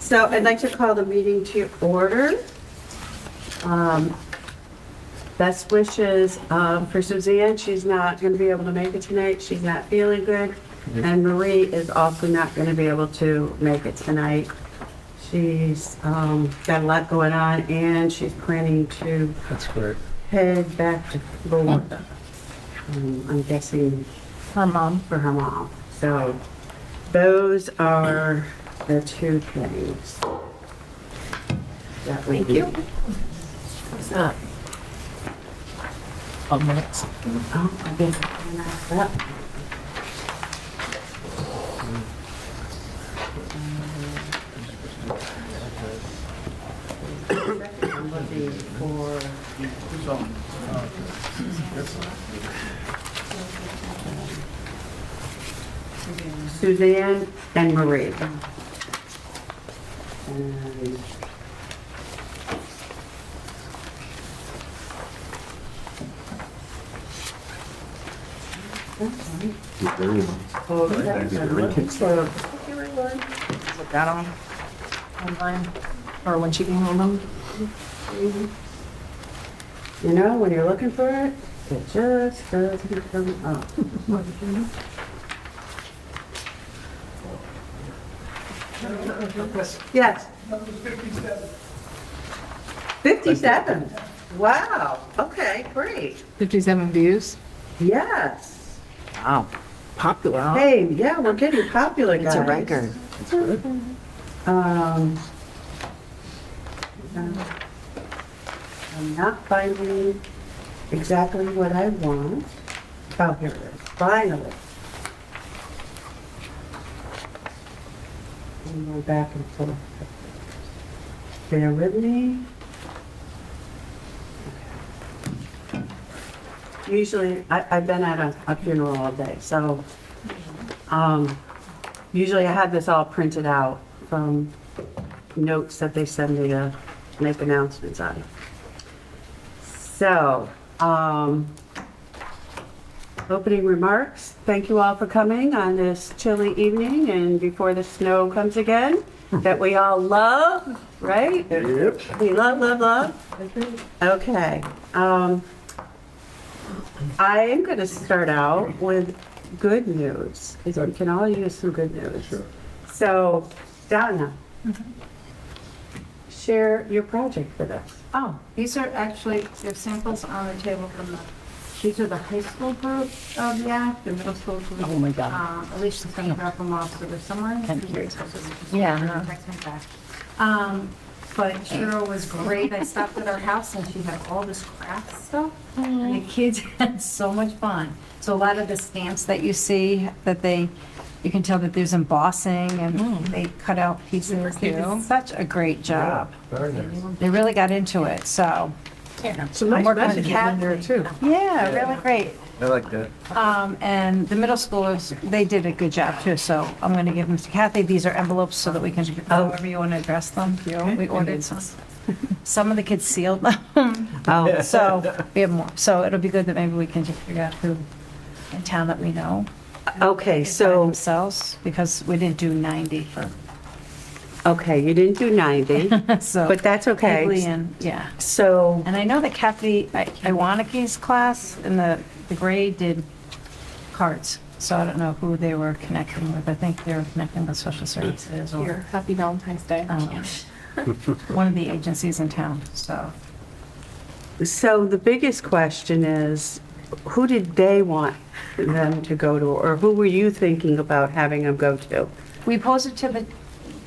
So I'd like to call the meeting to order. Best wishes for Suzanne. She's not going to be able to make it tonight. She's not feeling good. And Marie is also not going to be able to make it tonight. She's got a lot going on, and she's planning to head back to Florida. I'm guessing Her mom. for her mom. So those are the two things. Thank you. What's that? 12 minutes. Oh, I guess I can ask that. I'm looking for. Suzanne and Marie. And Put that on online, or when she can hold them. you know, when you're looking for it, it just doesn't come up. Yes. 57. Wow. Okay, great. 57 views. Yes. Wow. Popular, huh? Hey, yeah, we're getting popular, guys. It's a record. Um, I'm not finding exactly what I want. Oh, here it is. Finally. And we're back and forth. Bear with me. Usually, I've been at a funeral all day, so usually I have this all printed out from notes that they send me to make announcements on. So, opening remarks. Thank you all for coming on this chilly evening and before the snow comes again, that we all love, right? Yep. We love, love, love. Okay. I am going to start out with good news, because we can all use some good news. Sure. So, Donna, share your project with us. Oh, these are actually, they're samples on the table from the, these are the high school group of the act, the middle school group. Oh my God. Alicia's gonna drop them off, so they're somewhere. Yeah. Text me back. But Cheryl was great. I stopped at her house and she had all this craft stuff. And the kids had so much fun. So a lot of the stamps that you see, that you can tell that there's embossing and they cut out pieces. They did such a great job. Very nice. They really got into it, so. Some nice working with messages in Kathy. there too. Yeah, really great. I like that. And the middle schoolers, they did a good job too, so I'm going to give them to Kathy. These are envelopes so that we can, however you want to address them. We ordered some. Some of the kids sealed them. Oh, So we have more. So it'll be good that maybe we can just figure out who in town that we know. okay, by so, themselves, because we didn't do 90 for, okay, you didn't do 90, so. but that's Higley okay. and, yeah. So, And I know that Kathy Iwaniki's class in the grade did cards. So I don't know who they were connecting with. I think they were connecting with social services or Here, happy Valentine's Day. one of the agencies in town, so. so the biggest question is, who did they want them to go to, or who were you thinking about having them go to? We posed it to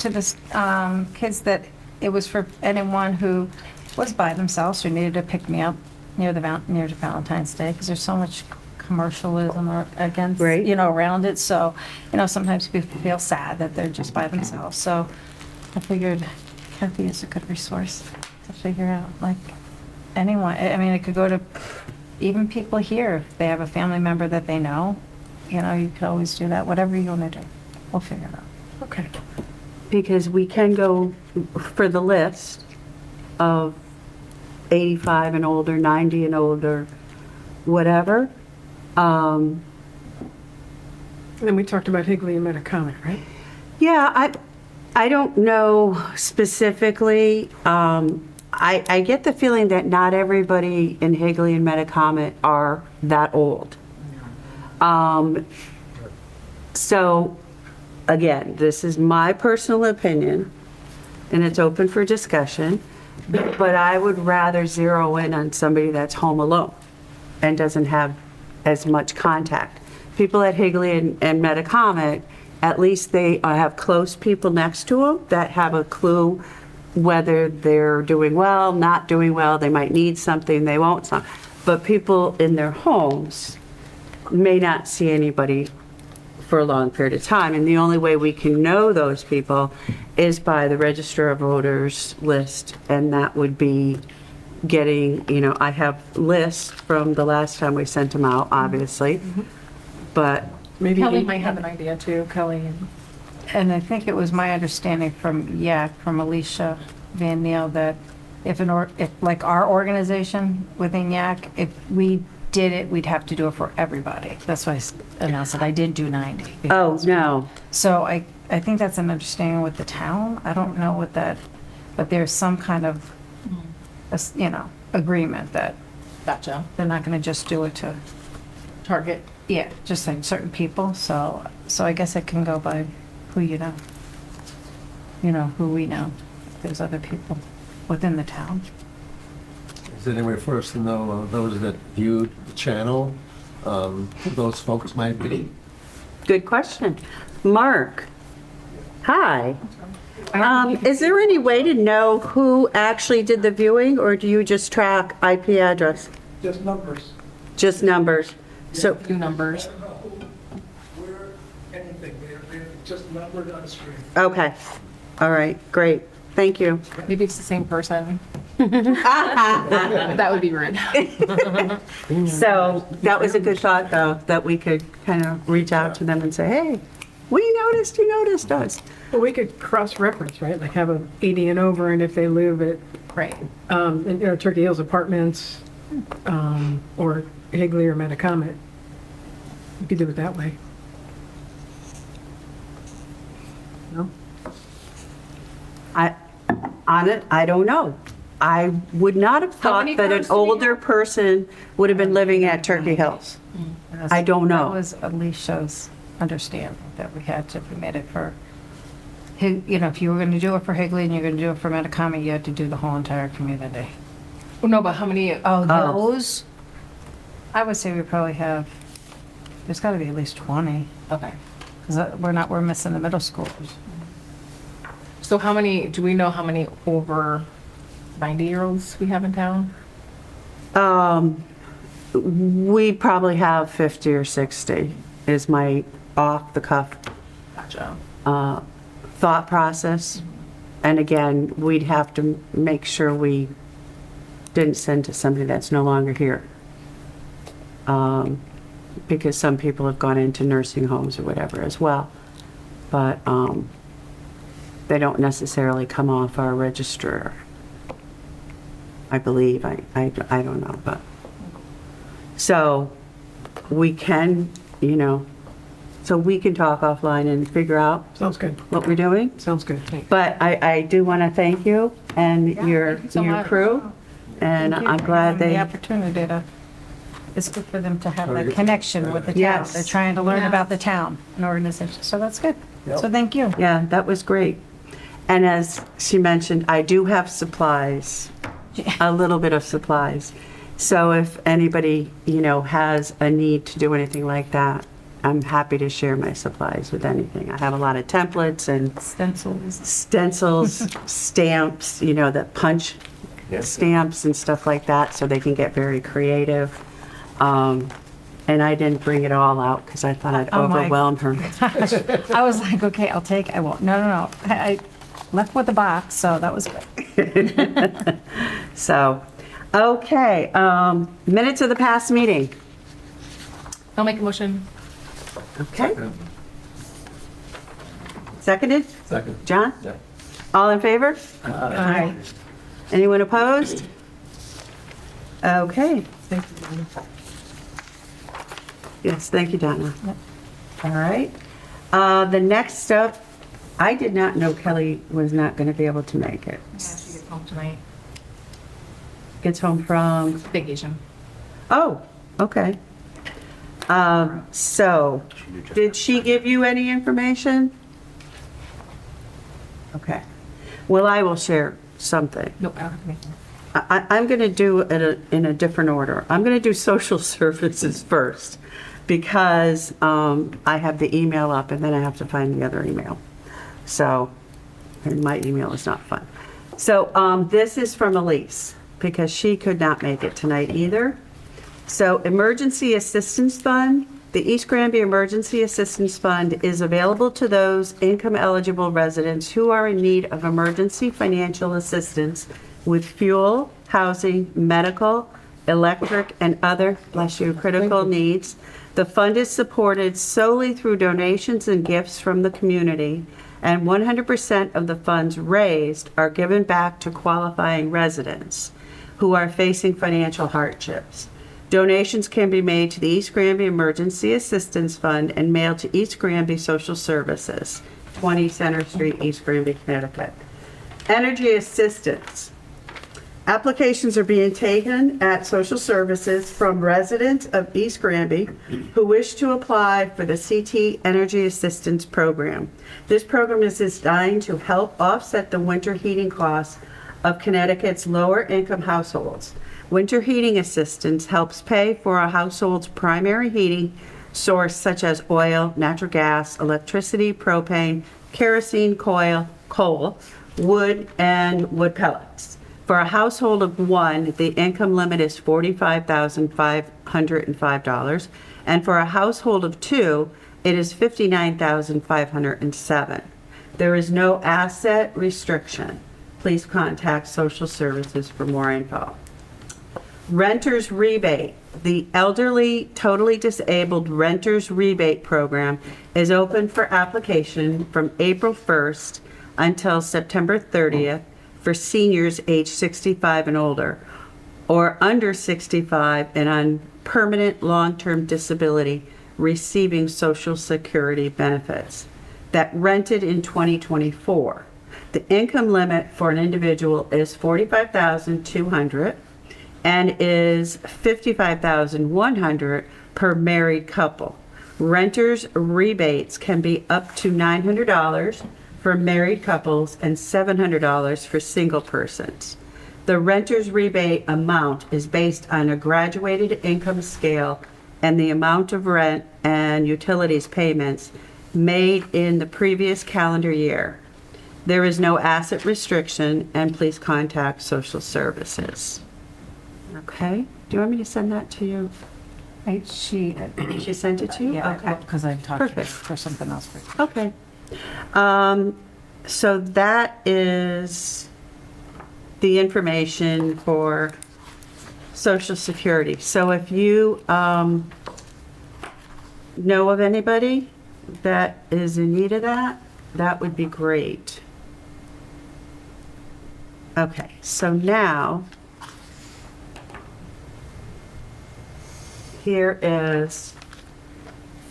the kids that it was for anyone who was by themselves or needed to pick me up near Valentine's Day, because there's so much commercialism or against, Right. around it. So, sometimes people feel sad that they're just by themselves. So I figured Kathy is a good resource to figure out, like, anyone. I mean, it could go to even people here, if they have a family member that they know, you could always do that, whatever you want to do. We'll figure it out. Okay. Because we can go for the list of 85 and older, 90 and older, whatever. And then we talked about Higley and Metacomet, right? Yeah, I don't know specifically. I get the feeling that not everybody in Higley and Metacomet are that old. So, again, this is my personal opinion, and it's open for discussion, but I would rather zero in on somebody that's home alone and doesn't have as much contact. People at Higley and Metacomet, at least they have close people next to them that have a clue whether they're doing well, not doing well, they might need something, they won't some. But people in their homes may not see anybody for a long period of time. And the only way we can know those people is by the Register of Voters list. And that would be getting, I have lists from the last time we sent them out, obviously. But Maybe Kelly might have an idea too, Kelly. And I think it was my understanding from Alicia Van Neal, that if like our organization within YAC, if we did it, we'd have to do it for everybody. That's why I announced that I didn't do 90. oh, no. So I think that's an understanding with the town. I don't know what that, but there's some kind of, agreement that Gotcha. they're not going to just do it to, Target. yeah, just like certain people. So I guess it can go by who you know, who we know. There's other people within the town. Is there any way for us to know those that viewed the channel, who those folks might be? Good question. Mark, hi. Is there any way to know who actually did the viewing, or do you just track IP address? Just numbers. Just numbers? So, Two numbers. I don't know where, anything, they're just numbered on the screen. okay. All right, great. Thank you. Maybe it's the same person. That would be rude. So that was a good thought, though, that we could kind of reach out to them and say, hey, we noticed, you noticed us. Well, we could cross-reference, right? Like have a 80 and over, and if they live at, Right. Turkey Hills Apartments, or Higley or Metacomet, you could do it that way. No? I don't know. I would not have How thought many that an cars do we have? older person would have been living at Turkey Hills. I don't know. That was Alicia's understanding, that we had to permit it for, if you were going to do it for Higley and you're going to do it for Metacomet, you had to do the whole entire community. Oh, no, but how many? Oh, those? I would say we probably have, there's got to be at least 20, Okay. because we're missing the middle schoolers. So do we know how many over 90-year-olds we have in town? We probably have 50 or 60 is my off-the-cuff Gotcha. thought process. And again, we'd have to make sure we didn't send to somebody that's no longer here. Because some people have gone into nursing homes or whatever as well. But they don't necessarily come off our register, I believe. I don't know, but. So we can, so we can talk offline and figure out Sounds good. what we're doing. Sounds good. Thanks. But I do want to thank you and your thank you so much. crew. And Thank you I'm for glad having the they, opportunity to, it's good for them to have Very that good. connection with the town. Yes. They're trying to learn Yeah. about the town and organization, so that's good. Yep. So thank you. yeah, that was great. And as she mentioned, I do have supplies, a little bit of supplies. So if anybody, has a need to do anything like that, I'm happy to share my supplies with anything. I have a lot of templates and stencils, stamps, that punch stamps and stuff like that, so they can get very creative. And I didn't bring it all out because I thought I'd Oh, my overwhelm her. I was like, okay, I'll take, I won't, no. I left with the box, so that was good. So, okay, minutes of the past meeting. I'll make a motion. Okay, seconded? Second. John? Yeah. All in favor? Aye. Anyone opposed? Okay. Thank you, Donna. Yes, thank you, Donna. All right. The next up I did not know Kelly was not going to be able to make it. Yeah, she gets home tonight. Gets home from, Vacation. oh, okay. So, did she give you any information? Okay. Well, I will share something. Nope, I don't have anything. I'm going to do it in a different order. I'm going to do social services first because I have the email up and then I have to find the other email. So, and my email is not fun. So this is from Elise because she could not make it tonight either. So Emergency Assistance Fund, the East Granby Emergency Assistance Fund is available to those income eligible residents who are in need of emergency financial assistance with fuel, housing, medical, electric, and other, bless you, critical needs. The fund is supported solely through donations and gifts from the community, and 100% of the funds raised are given back to qualifying residents who are facing financial hardships. Donations can be made to the East Granby Emergency Assistance Fund and mailed to East Granby Social Services, 20 Center Street, East Granby, Connecticut. Energy assistance. Applications are being taken at social services from residents of East Granby who wish to apply for the CT Energy Assistance Program. This program is designed to help offset the winter heating costs of Connecticut's lower income households. Winter heating assistance helps pay for a household's primary heating source such as oil, natural gas, electricity, propane, kerosene, coal, wood, and wood pellets. For a household of one, the income limit is $45,505, and for a household of two, it is $59,507. There is no asset restriction. Please contact social services for more info. Renters rebate. The elderly, totally disabled renters rebate program is open for application from April 1st until September 30th for seniors age 65 and older, or under 65 and on permanent long-term disability receiving Social Security benefits that rented in 2024. The income limit for an individual is $45,200 and is $55,100 per married couple. Renters rebates can be up to $900 for married couples and $700 for single persons. The renter's rebate amount is based on a graduated income scale and the amount of rent and utilities payments made in the previous calendar year. There is no asset restriction, and please contact social services. Okay, do you want me to send that to you? She sent it to you? Yeah, Okay. because I talked to her Perfect. for something else. Okay. So that is the information for Social Security. So if you know of anybody that is in need of that, that would be great. Okay, so now, here is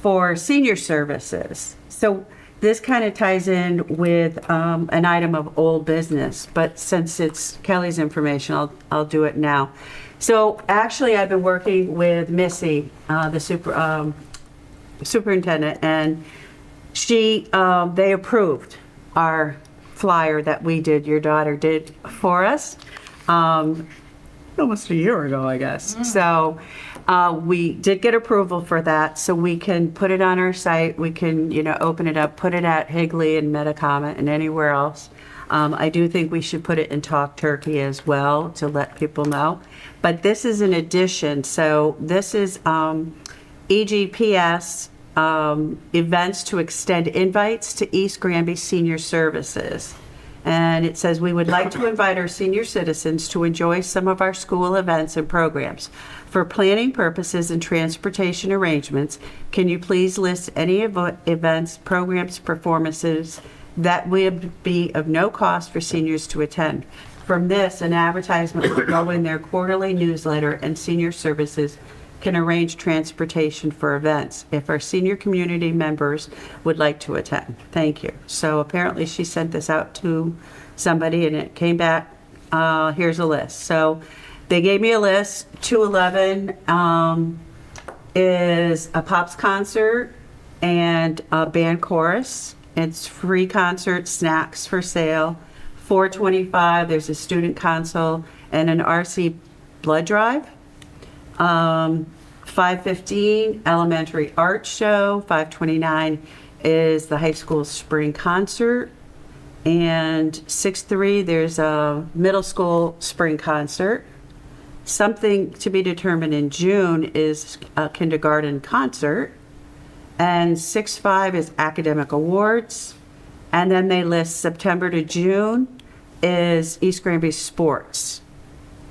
for senior services. So this kind of ties in with an item of old business, but since it's Kelly's information, I'll do it now. So actually, I've been working with Missy, the superintendent, and they approved our flyer that we did, your daughter did for us, almost a year ago, I guess. So we did get approval for that, so we can put it on our site. We can, open it up, put it at Higley and Metacomet and anywhere else. I do think we should put it in Talk Turkey as well to let people know. But this is an addition. So this is EGPS events to extend invites to East Granby Senior Services. And it says, we would like to invite our senior citizens to enjoy some of our school events and programs. For planning purposes and transportation arrangements, can you please list any events, programs, performances that would be of no cost for seniors to attend? From this, an advertisement will go in their quarterly newsletter, and senior services can arrange transportation for events if our senior community members would like to attend. Thank you. So apparently she sent this out to somebody and it came back, here's a list. So they gave me a list. 211 is a Pops concert and a band chorus. It's free concert, snacks for sale. 425, there's a student console and an RC blood drive. 5:15, elementary art show. 5:29 is the high school spring concert. And 6:3, there's a middle school spring concert. Something to be determined in June is a kindergarten concert. And 6:5 is academic awards. And then they list September to June is East Granby sports.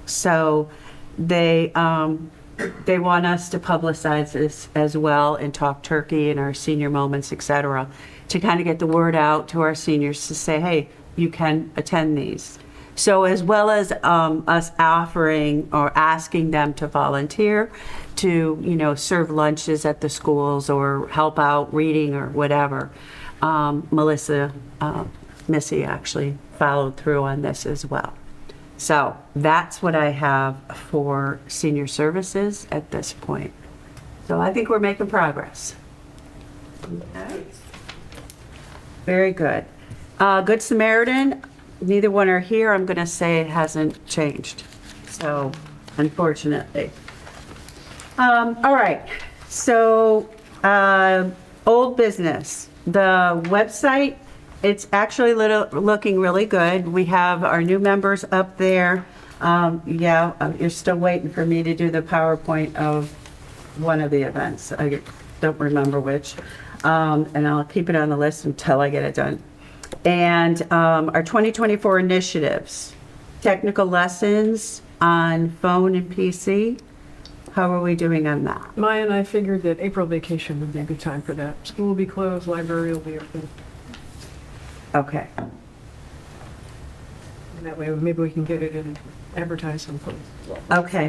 So they want us to publicize this as well and talk turkey and our senior moments, et cetera, to kind of get the word out to our seniors to say, hey, you can attend these. So as well as us offering or asking them to volunteer to, serve lunches at the schools or help out reading or whatever, Missy actually followed through on this as well. So that's what I have for senior services at this point. So I think we're making progress. Okay. Very good. Good Samaritan, neither one are here. I'm going to say it hasn't changed. So unfortunately. All right. So old business. The website, it's actually looking really good. We have our new members up there. You're still waiting for me to do the PowerPoint of one of the events. I don't remember which. And I'll keep it on the list until I get it done. And our 2024 initiatives, technical lessons on phone and PC. How are we doing on that? Maya and I figured that April vacation would be a good time for that. School will be closed, library will be open. Okay. And that way, maybe we can get it and advertise someplace. Okay.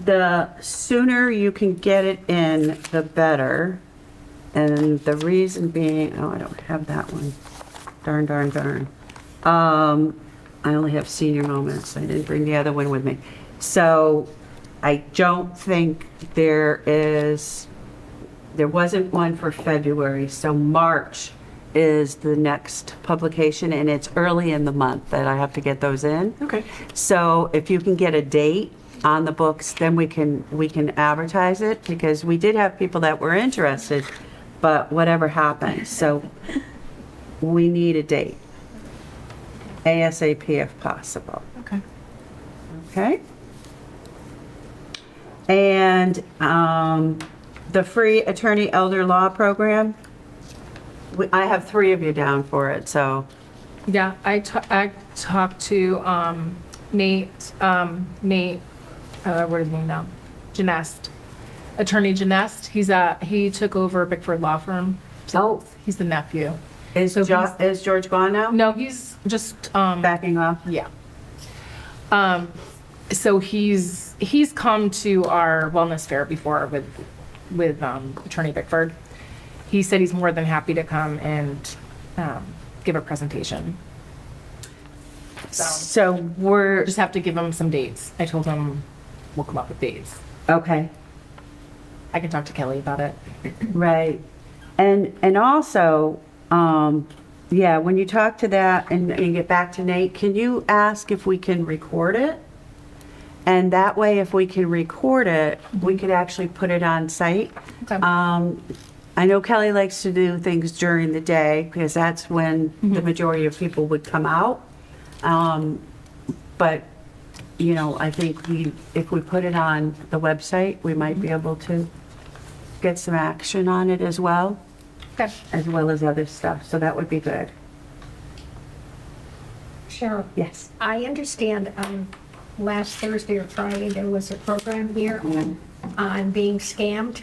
The sooner you can get it in, the better. And the reason being, I don't have that one. Darn. I only have senior moments. I didn't bring the other one with me. So I don't think there wasn't one for February. So March is the next publication and it's early in the month that I have to get those in. Okay. So if you can get a date on the books, then we can advertise it because we did have people that were interested, but whatever happened. So we need a date. ASAP if possible. Okay. Okay? And the free attorney elder law program, I have 3 of you down for it, so. Yeah, I talked to Nate, what is his name now? Janest, Attorney Janest. He took over Bickford Law Firm. Oh. He's the nephew. Is George gone now? No, he's just Backing off? yeah. So he's come to our wellness fair before with Attorney Bickford. He said he's more than happy to come and give a presentation. So we're, Just have to give him some dates. I told him we'll come up with dates. okay, I can talk to Kelly about it. right. And also, when you talk to that and you get back to Nate, can you ask if we can record it? And that way, if we can record it, we could actually put it on site. Okay. I know Kelly likes to do things during the day because that's when the majority of people would come out. But, I think if we put it on the website, we might be able to get some action on it as well, Okay. as well as other stuff. So that would be good. Cheryl, Yes. I understand last Thursday or Friday, there was a program here on being scammed.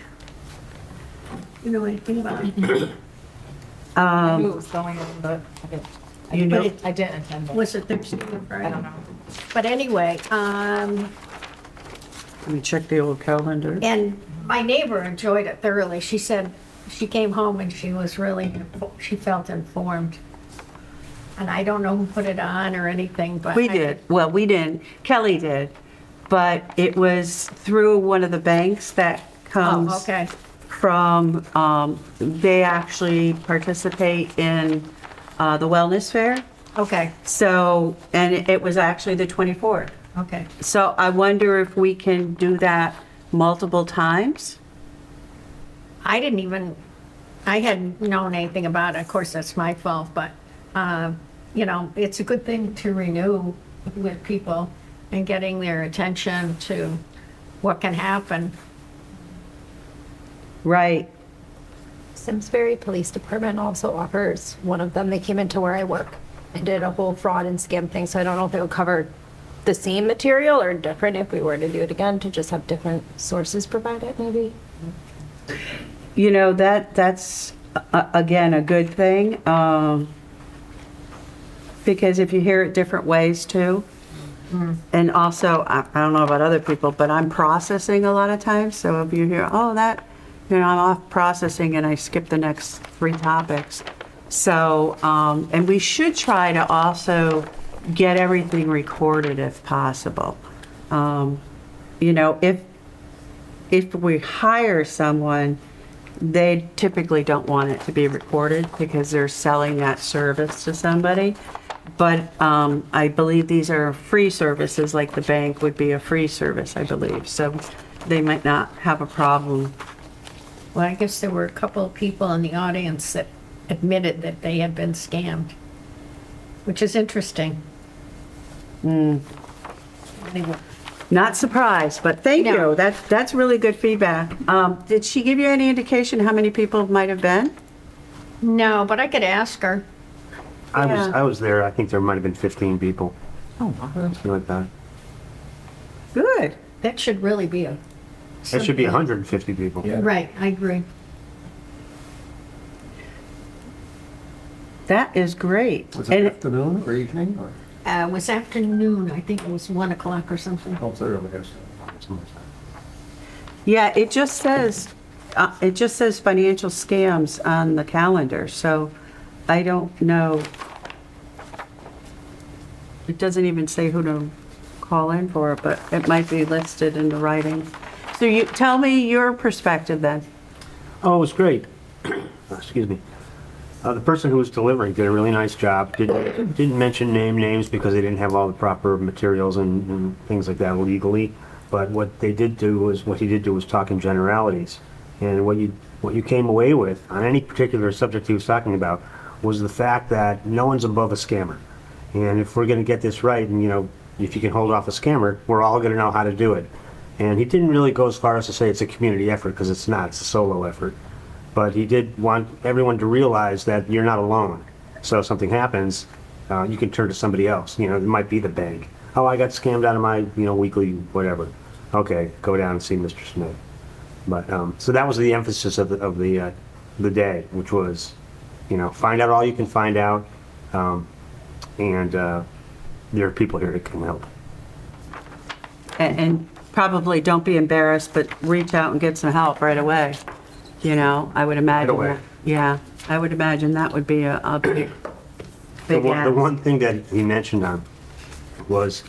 You know anything about it? I knew it was going on, but You know- I didn't attend it. Was it Thursday or Friday? I don't know. But anyway, Let me check the old calendar. And my neighbor enjoyed it thoroughly. She said she came home and she was really, she felt informed. And I don't know who put it on or anything, but. We did. Well, we didn't. Kelly did. But it was through one of the banks that comes Oh, okay. from, they actually participate in the wellness fair. Okay, So, and it was actually the 24th. okay. So I wonder if we can do that multiple times? I didn't even, I hadn't known anything about it. Of course, that's my fault, but, you know, it's a good thing to renew with people and getting their attention to what can happen. Right. Simsbury Police Department also offers one of them. They came into where I work and did a whole fraud and scam thing. So I don't know if it would cover the same material or different if we were to do it again, to just have different sources provided, maybe. You know, that's, again, a good thing. Because if you hear it different ways too, and also, I don't know about other people, but I'm processing a lot of times. So if you hear, oh, that, you know, I'm off processing and I skip the next 3 topics. So, and we should try to also get everything recorded if possible. You know, if we hire someone, they typically don't want it to be recorded because they're selling that service to somebody. But I believe these are free services, like the bank would be a free service, I believe. So they might not have a problem. Well, I guess there were a couple of people in the audience that admitted that they had been scammed, which is interesting. Anyway. Not surprised, but thank No. you. That's really good feedback. Did she give you any indication how many people might have been? No, but I could ask her. I was there. I think there might have been 15 people. Oh, Something like that. good. That should really be a. There should be 150 people. Yeah. Right, I agree. That is great. Was it And afternoon or evening or? It was afternoon, I think it was 1 o'clock or something. Oh, it's early, yes. yeah, it just says financial scams on the calendar. So I don't know. It doesn't even say who to call in for, but it might be listed in the writing. So you tell me your perspective then. Oh, it was great. Excuse me. The person who was delivering did a really nice job. Didn't mention names because they didn't have all the proper materials and things like that legally. But what he did do was talk in generalities. And what you came away with on any particular subject he was talking about was the fact that no one's above a scammer. And if we're going to get this right, and you know, if you can hold off a scammer, we're all going to know how to do it. And he didn't really go as far as to say it's a community effort, because it's not. It's a solo effort. But he did want everyone to realize that you're not alone. So if something happens, you can turn to somebody else. You know, it might be the bank. Oh, I got scammed out of my, you know, weekly whatever. Okay, go down and see Mr. Smith. But so that was the emphasis of the day, which was, you know, find out all you can find out, and there are people here that can help. And probably don't be embarrassed, but reach out and get some help right away. You know, I would imagine away. that. Yeah, I would imagine that would be a big The ask. one thing that he mentioned on was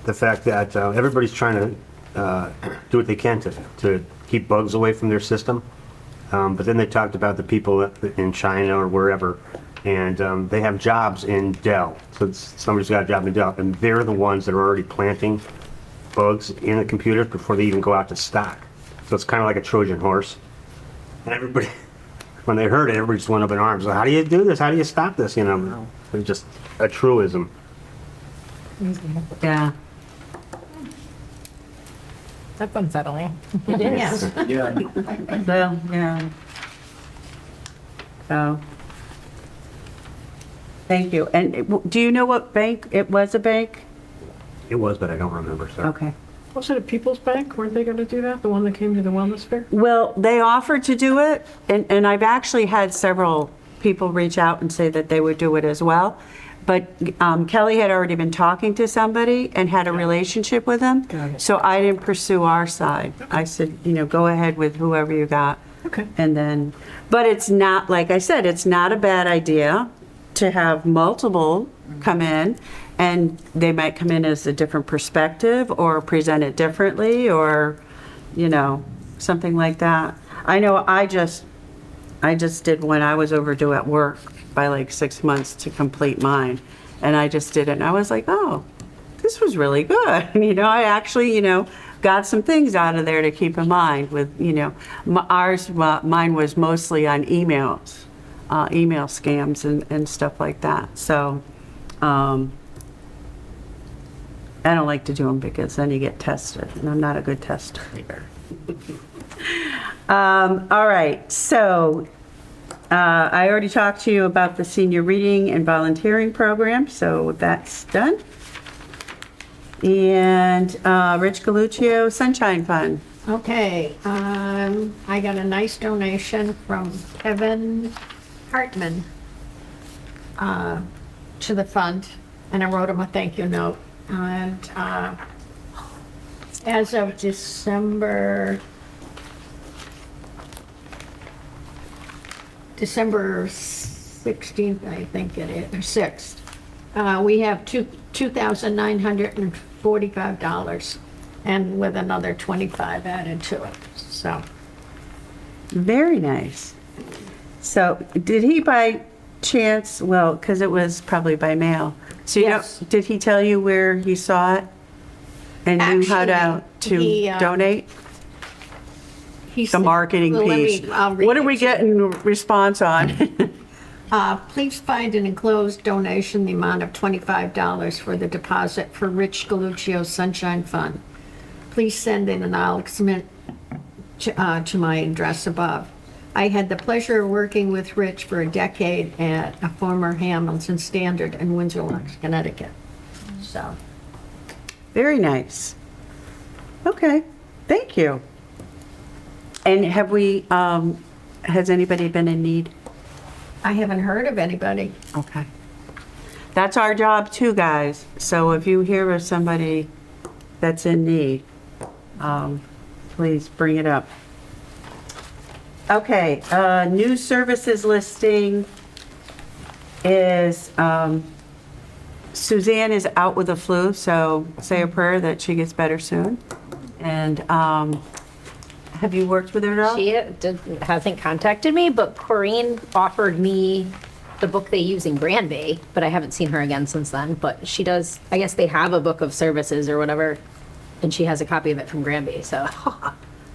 the fact that everybody's trying to do what they can to keep bugs away from their system. But then they talked about the people in China or wherever, and they have jobs in Dell. So somebody's got a job in Dell, and they're the ones that are already planting bugs in the computers before they even go out to stock. So it's kind of like a Trojan horse. And everybody, when they heard it, everybody just went up in arms. Like, how do you do this? How do you stop this? You know, it's just a truism. Yeah. That's unsettling. Yes. Yeah. Well, yeah. So, thank you. And do you know what bank? It was a bank? It was, but I don't remember, so. Okay. Was it a People's Bank? Weren't they going to do that? The one that came to the wellness fair? Well, they offered to do it, and I've actually had several people reach out and say that they would do it as well. But Kelly had already been talking to somebody and had a relationship with them. Got it. So I didn't pursue our side. I said, go ahead with whoever you got. Okay. And then, but it's not, like I said, it's not a bad idea to have multiple come in, and they might come in as a different perspective or present it differently, or, something like that. I know I just did one. I was overdue at work by like 6 months to complete mine. And I just did it. And I was like, oh, this was really good. I actually, got some things out of there to keep in mind with, mine was mostly on emails, email scams and stuff like that. So I don't like to do them because then you get tested, and I'm not a good tester either. All right, so I already talked to you about the senior reading and volunteering program, so that's done. And Rich Galuccio Sunshine Fund. Okay, I got a nice donation from Kevin Hartman to the fund, and I wrote him a thank you note. And as of December 16th, I think it is, or 6th, we have $2,945, and with another 25 added to it, so. Very nice. So did he by chance, well, because it was probably by mail, so Yes. did he tell you where he saw it and knew how Actually, to donate? He The said- marketing well, let me- piece. I'll read What are it we to you. getting response on? Please find an enclosed donation, the amount of $25 for the deposit for Rich Galuccio's Sunshine Fund. Please send in an acknowledgement to my address above. I had the pleasure of working with Rich for a decade at a former Hamilton Standard in Windsor Locks, Connecticut. So, Very nice. Okay, thank you. And have we, has anybody been in need? I haven't heard of anybody. Okay. That's our job too, guys. So if you hear of somebody that's in need, please bring it up. Okay, new services listing is, Suzanne is out with the flu, so say a prayer that she gets better soon. And have you worked with her at all? Hasn't contacted me, but Corinne offered me the book they use in Granby, but I haven't seen her again since then. But she does, I guess they have a book of services or whatever, and she has a copy of it from Granby, so.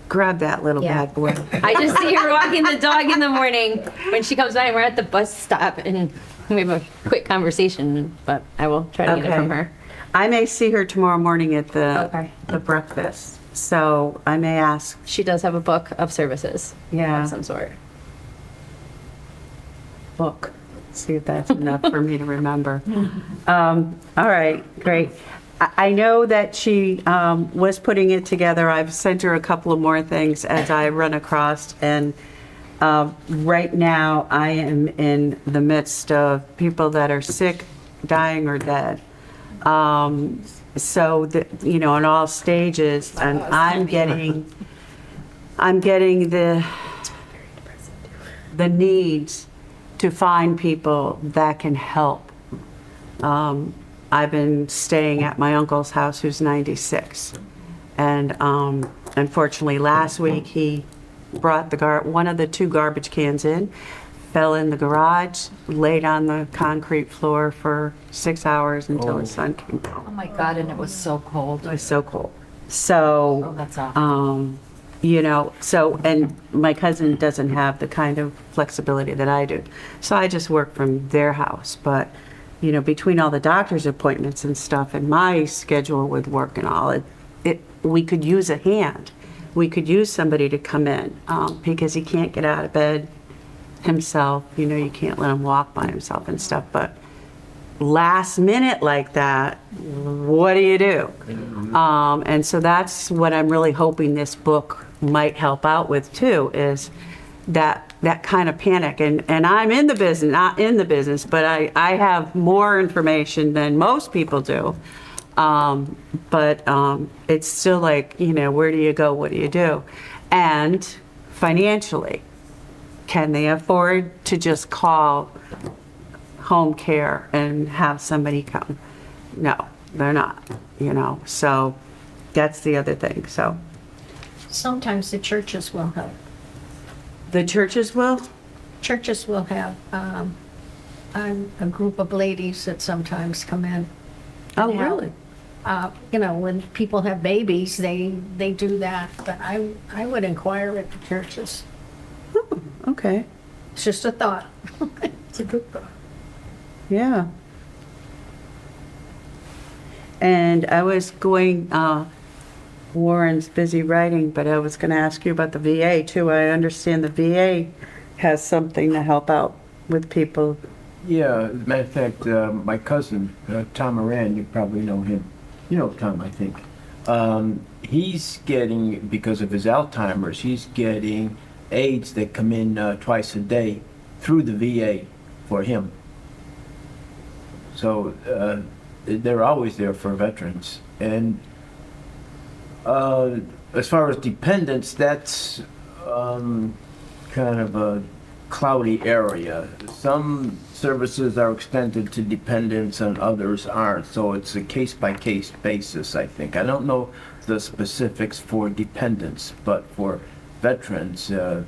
Grab that little Yeah. bad boy. I just see her walking the dog in the morning when she comes by, and we're at the bus stop, and we have a quick conversation, but I will try to get it from her. I may see her tomorrow morning at Okay. the breakfast, so I may ask. She does have a book of services Yeah. of some sort. Book. See if that's enough for me to remember. All right, great. I know that she was putting it together. I've sent her a couple of more things as I run across, and right now I am in the midst of people that are sick, dying, or dead. So, in all stages, and I'm getting the needs to find people that can help. I've been staying at my uncle's house, who's 96. And unfortunately, last week, he brought one of the 2 garbage cans in, fell in the garage, laid on the concrete floor for 6 hours until his son came home. Oh my God, and it was so cold. It was so cold. So, Oh, that's awful. and my cousin doesn't have the kind of flexibility that I do. So I just work from their house. But, between all the doctor's appointments and stuff and my schedule with work and all, we could use a hand. We could use somebody to come in because he can't get out of bed himself. You can't let him walk by himself and stuff. But last minute like that, what do you do? And so that's what I'm really hoping this book might help out with too, is that that kind of panic. And I'm in the business, not in the business, but I have more information than most people do. But it's still like, where do you go? What do you do? And financially, can they afford to just call home care and have somebody come? No, they're not, so that's the other thing, so. Sometimes the churches will help. The churches will? Churches will have a group of ladies that sometimes come in. Oh, and help. really? When people have babies, they do that. But I would inquire at the churches. Okay, It's just a thought. It's a good thought. yeah. And I was going, Warren's busy writing, but I was going to ask you about the VA too. I understand the VA has something to help out with people. Yeah, as a matter of fact, my cousin, Tom Moran, you probably know him. You know Tom, I think. He's getting, because of his Alzheimer's, he's getting aides that come in twice a day through the VA for him. So they're always there for veterans. And as far as dependents, that's kind of a cloudy area. Some services are extended to dependents and others aren't, so it's a case-by-case basis, I think. I don't know the specifics for dependents, but for veterans, they're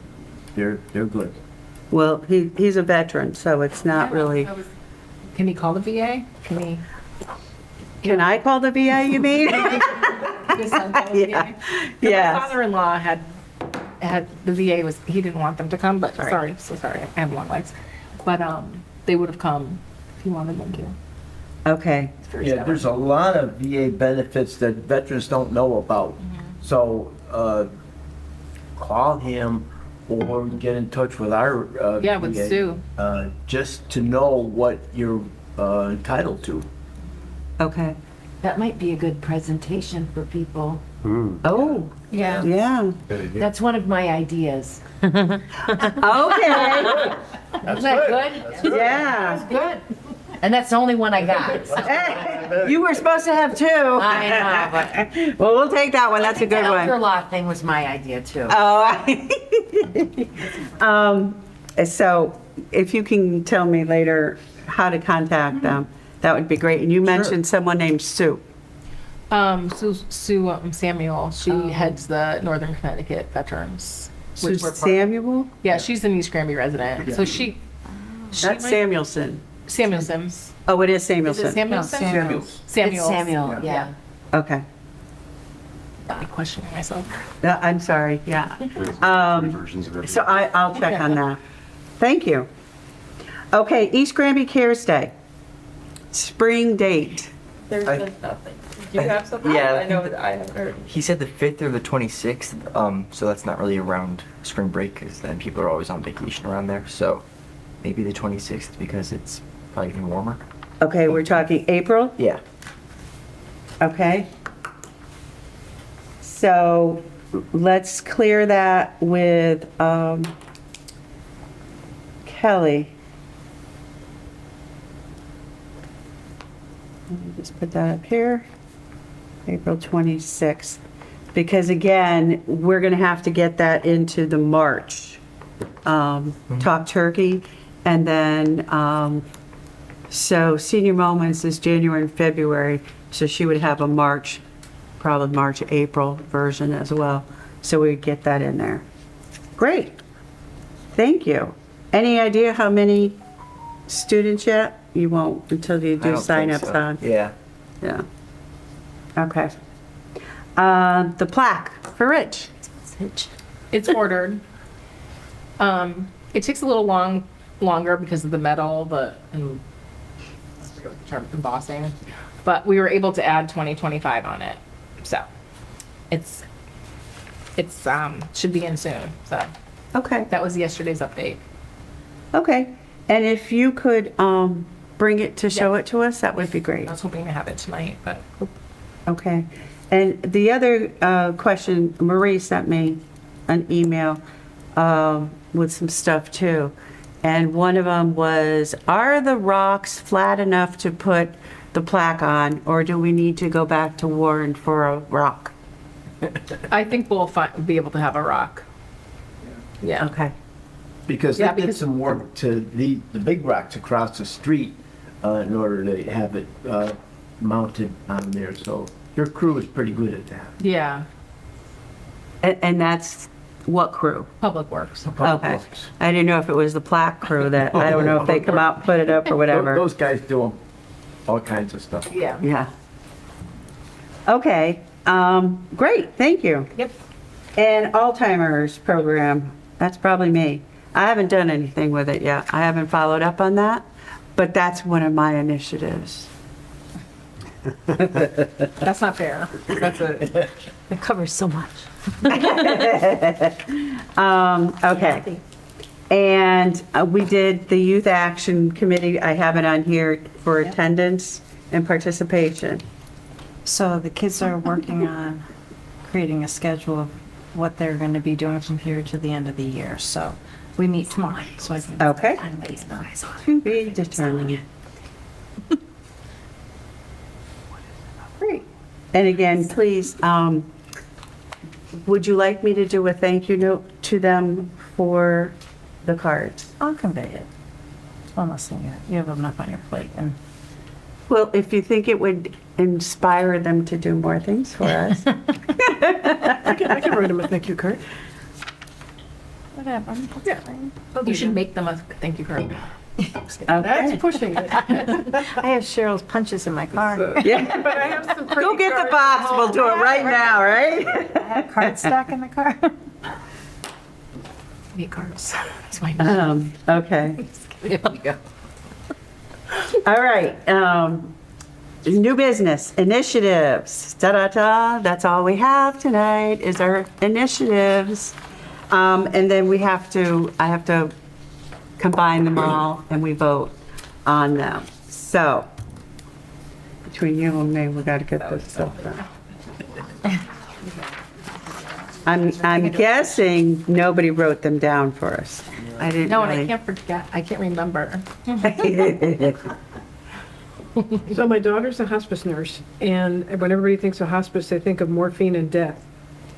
good. Well, he's a veteran, so it's not really. Can he call the VA? Can I call the VA, you mean? His son call the VA? Yes. My father-in-law had the VA he didn't want them to come, but sorry, I have long legs. But they would have come if he wanted them to. Okay, Yeah, there's a lot of VA benefits that veterans don't know about. So call him or get in touch with our Yeah, with VA, Sue. just to know what you're entitled to. okay. That might be a good presentation for people. Oh, Yeah. yeah. That's one of my ideas. Okay, Isn't that good? yeah. Good. And that's the only one I got. Hey, you were supposed to have two. I know, but Well, we'll take that one, that's a good the elder one. law thing was my idea too. Oh, so if you can tell me later how to contact them, that would be great. And you mentioned someone named Sue. Sue Samuel, she heads the Northern Connecticut Veterans. Sue which we're part- Samuel? Yeah, she's an East Granby resident. So she That's might- Samuelson. Samuel Sims. Oh, it is Is Samuelson. it Samuelson? Samuels. Samuel. It's Samuel, yeah. Okay. I'm questioning myself. I'm sorry, yeah. So I'll check on that. Thank you. Okay, East Granby Cares Day. Spring date. There's been nothing. Do you have something? Yeah. I know that I haven't heard. He said the 5th or the 26th, so that's not really around spring break because then people are always on vacation around there. So maybe the 26th because it's probably even warmer. Okay, we're talking April? Yeah. Okay. So let's clear that with Kelly. Let me just put that up here. April 26th. Because again, we're going to have to get that into the March Talk Turkey. And then, so Senior Moments is January and February. So she would have a March, probably March, April version as well. So we'd get that in there. Great. Thank you. Any idea how many students yet? You won't until you I do don't think signups so. on. Yeah. Yeah. Okay. The plaque for Rich. It's ordered. It takes a little longer because of the metal, embossing, but we were able to add 2025 on it. So it's should be in soon. So Okay. that was yesterday's update. Okay. And if you could bring it to show it to us, that would be great. I was hoping to have it tonight, but Okay. And the other question, Marie sent me an email with some stuff too. And one of them was, are the rocks flat enough to put the plaque on, or do we need to go back to Warren for a rock? I think we'll be able to have a rock. Yeah. Okay. Because Yeah, they did because- some work to the big rocks across the street in order to have it mounted on there, so your crew is pretty good at that. Yeah. And that's what crew? Public Works. Okay. I didn't know if it was the plaque crew that, I don't know if they come out and put it up or whatever. Those guys do all kinds of stuff. Yeah. Yeah. Okay, great, thank you. Yep. And Alzheimer's program, that's probably me. I haven't done anything with it yet. I haven't followed up on that, but that's one of my initiatives. That's not fair. That's a. It covers so much. Okay. And we did the Youth Action Committee, I have it on here for attendance and participation. So the kids are working on creating a schedule of what they're going to be doing from here to the end of the year. So we meet tomorrow, so I can. Okay. finalize those. To be determined. Great. And again, please, would you like me to do a thank you note to them for the cards? I'll convey it. One less thing, you have enough on your plate. And Well, if you think it would inspire them to do more things for us. I can write them a thank you card. whatever. You should make them a thank you card. Okay. Pushing it. I have Cheryl's punches in my car. Yeah. But I have some Go get the box, we'll do it right now, right? I have card stock in the car. Need cards. That's my. Okay. There you go. All right, new business, initiatives, da-da-da, that's all we have tonight is our initiatives. And then I have to combine them all and we vote on them. So, between you and me, we gotta get this stuff done. I'm guessing nobody wrote them down for us. I didn't No, and I really- can't forget. I can't remember. So my daughter's a hospice nurse, and when everybody thinks of hospice, they think of morphine and death.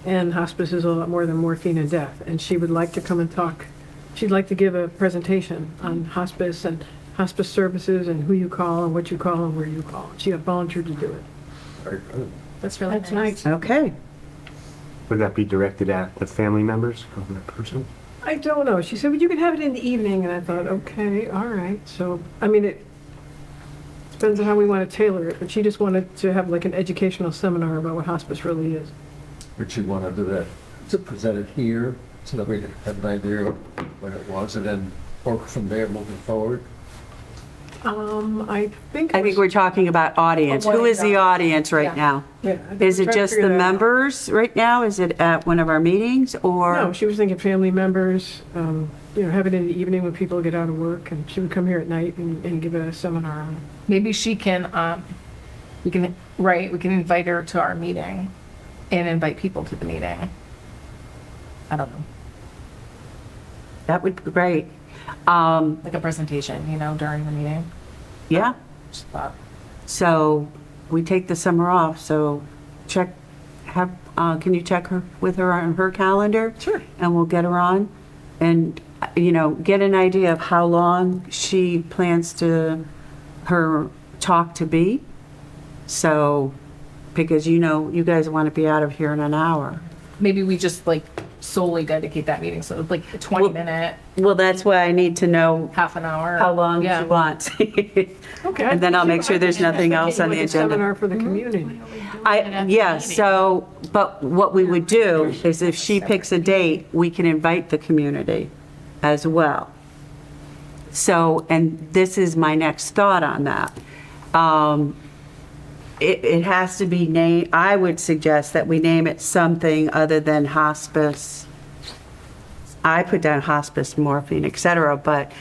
And hospice is a lot more than morphine and death, and she would like to come and talk. She'd like to give a presentation on hospice and hospice services and who you call and what you call and where you call. She got volunteered to do it. Very good. That's really That's nice. nice. Okay. Would that be directed at the family members of that person? I don't know. She said, well, you can have it in the evening, and I thought, okay, all right. So, I mean, it depends on how we want to tailor it, but she just wanted to have like an educational seminar about what hospice really is. Would you want to do that, to present it here, so that we can have an idea of what it was, and then work from there moving forward? I think. I think we're talking about audience. Who is the audience right now? Yeah, I think Is we're it trying to just figure the that out. members right now? Is it at one of our meetings or? No, she was thinking family members, have it in the evening when people get out of work, and she would come here at night and give a seminar on it. Maybe she can, we can invite her to our meeting and invite people to the meeting. I don't know, That would be great. like a presentation, during the meeting. Yeah, Just thought. so we take the summer off, so can you check with her on her calendar? Sure. And we'll get her on and, get an idea of how long she plans her talk to be. So, because you guys want to be out of here in an hour. Maybe we just like solely dedicate that meeting, so it's like a 20-minute, Well, that's why I need to know half an hour. how long Yeah. she wants. Okay. And then I'll make sure there's nothing else on the Like a agenda. Seminar for the community. So, but what we would do is if she picks a date, we can invite the community as well. So, and this is my next thought on that. It has to be named, I would suggest that we name it something other than hospice. I put down hospice, morphine, et cetera, but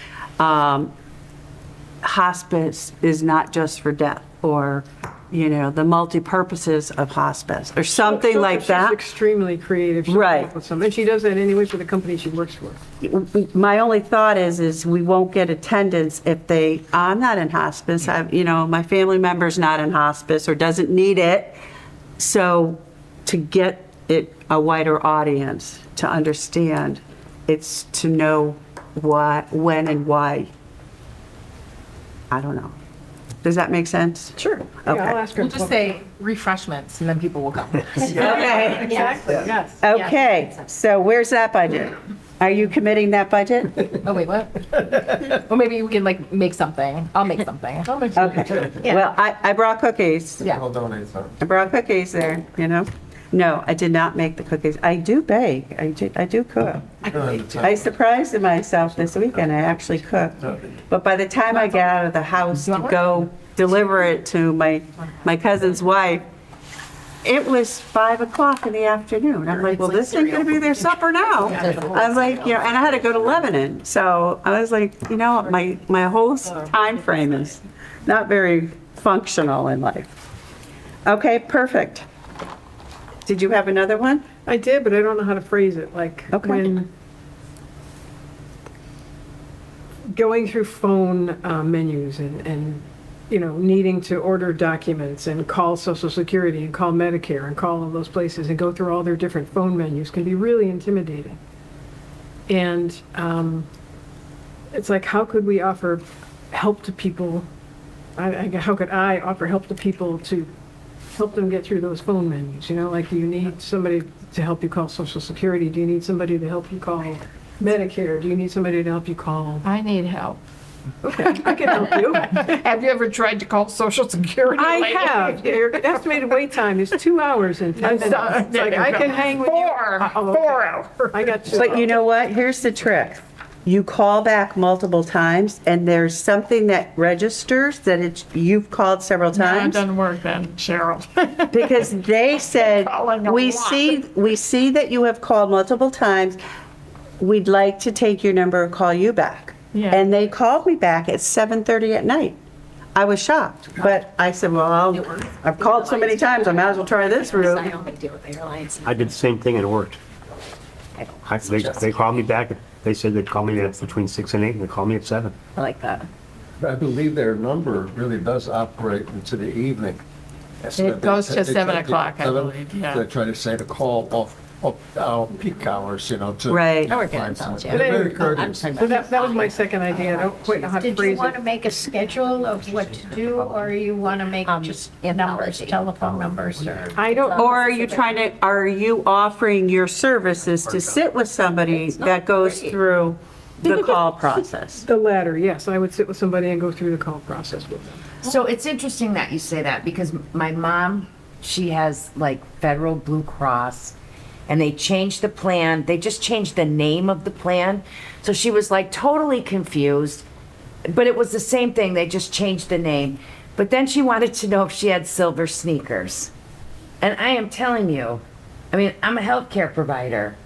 hospice is not just for death or, you know, the multi-purposes of hospice, or something like She's that. extremely creative. She'll Right. come up with something. And she does that anyway for the company she works for. My only thought is we won't get attendance if I'm not in hospice, you know, my family member's not in hospice or doesn't need it. So to get it a wider audience to understand, it's to know what, when and why. I don't know. Does that make sense? Sure. Yeah, Okay. I'll ask her. We'll just say refreshments and then people will come. Okay. Exactly, yes. Okay, so where's that budget? Are you committing that budget? Oh, wait, what? Well, maybe we can like make something. I'll make something. Okay. Well, I brought cookies. Yeah. I'll donate some. I brought cookies there, you know? No, I did not make the cookies. I do bake. I do cook. I surprised myself this weekend. I actually cooked. But by the time I got out of the house to go deliver it to my cousin's wife, it was 5 o'clock in the afternoon. I'm like, well, this ain't gonna be their supper now. I was like, you know, and I had to go to Lebanon. So I was like, you know, my whole time frame is not very functional in life. Okay, perfect. Did you have another one? I did, but I don't know how to phrase it, like, Okay. when going through phone menus and, you know, needing to order documents and call Social Security and call Medicare and call all those places and go through all their different phone menus can be really intimidating. And it's like, how could we offer help to people? How could I offer help to people to help them get through those phone menus? You know, like, do you need somebody to help you call Social Security? Do you need somebody to help you call Medicare? Do you need somebody to help you call? I need help. Okay, I can help you. Have you ever tried to call Social Security? I lately? have. Your estimated wait time is 2 hours and 10 minutes. It's like, I can hang with you. 4 hours. I got you. But you know what? Here's the trick. You call back multiple times and there's something that registers that you've called several No, it times. doesn't work then, Cheryl. Because they said, Calling a we lot." see that you have called multiple times. We'd like to take your number and call you back. Yeah. And they called me back at 7:30 at night. I was shocked, but I said, well, I've called so many times, I might as well try this route. I only deal with airlines. I did the same thing and it worked. They called me back, they said they'd call me at between 6 and 8, and they called me at 7. I like that. I believe their number really does operate into the evening. It goes to 7 o'clock, I believe, yeah. They try to say to call off peak hours, you know, to. Right. I work at find McDonald's, something. yeah. They're very courteous. So that was my second idea. I don't quite know how to Did you phrase want to it. make a schedule of what to do, or you want to make just numbers, telephone numbers, or? I don't, Or are you offering your services to sit with somebody that goes through the call process? the latter, yes. I would sit with somebody and go through the call process with them. So it's interesting that you say that because my mom, she has like Federal Blue Cross and they changed the plan. They just changed the name of the plan. So she was like totally confused, but it was the same thing. They just changed the name. But then she wanted to know if she had silver sneakers. And I am telling you, I mean, I'm a healthcare provider.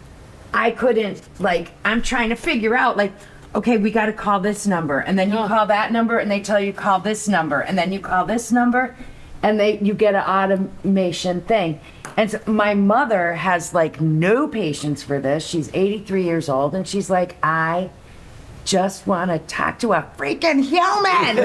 I couldn't, like, I'm trying to figure out, like, okay, we got to call this number, and then you call that number, and they tell you call this number, and then you call this number, and you get an automation thing. And so my mother has like no patience for this. She's 83 years old, and she's like, I just want to talk to a freaking human.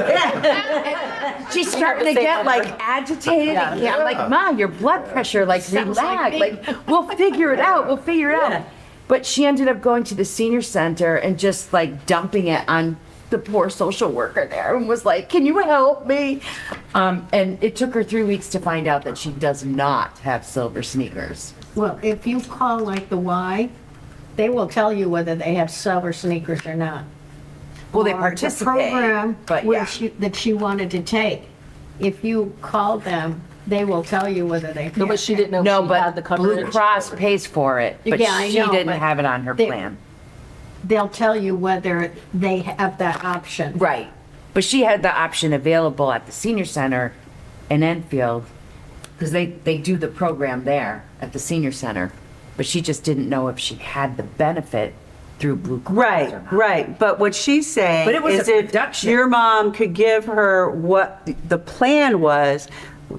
She's starting to get like agitated. Yeah. I'm like, Ma, your blood pressure, like relax. Like, we'll figure it out. We'll figure it out. But she ended up going to the senior center and just like dumping it on the poor social worker there and was like, can you help me? And it took her 3 weeks to find out that she does not have silver sneakers. Well, if you call like the Y, they will tell you whether they have silver sneakers or not. Well, they Or participate, the program but where yeah. that she wanted to take. If you call them, they will tell you whether they. No, but she didn't know No, she had the but Blue coverage. Cross pays for it, but Yeah, I she know, didn't but have it on her they- plan. They'll tell you whether they have that option. Right. But she had the option available at the senior center in Enfield, because they do the program there at the senior center. But she just didn't know if she had the benefit through Blue Cross Right, or not. right. But what she's saying But it was is a if production. your mom could give her what the plan was,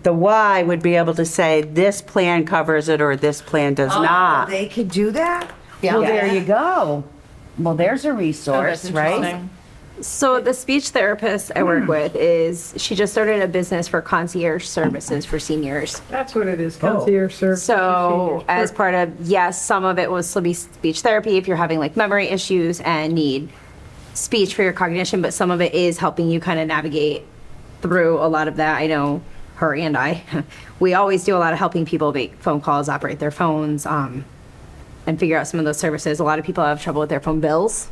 the Y would be able to say, this plan covers it or this plan does not. They could do that? Yeah. Well, there you go. Well, there's a Oh, resource, that's right? interesting. So the speech therapist I work with she just started a business for concierge services for seniors. That's what it is, concierge service. So for as seniors. part of, yes, some of it will be speech therapy if you're having like memory issues and need speech for your cognition, but some of it is helping you kind of navigate through a lot of that. I know her and I, we always do a lot of helping people make phone calls, operate their phones, and figure out some of those services. A lot of people have trouble with their phone bills.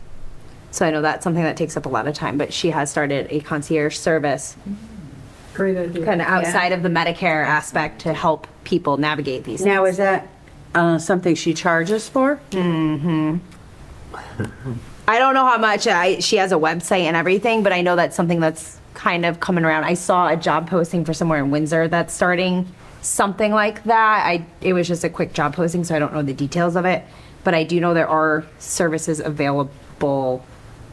So I know that's something that takes up a lot of time, but she has started a concierge service Great idea. kind of outside of the Medicare aspect to help people navigate these Now, things. is that something she charges for? I don't know how much she has a website and everything, but I know that's something that's kind of coming around. I saw a job posting for somewhere in Windsor that's starting something like that. It was just a quick job posting, so I don't know the details of it, but I do know there are services available,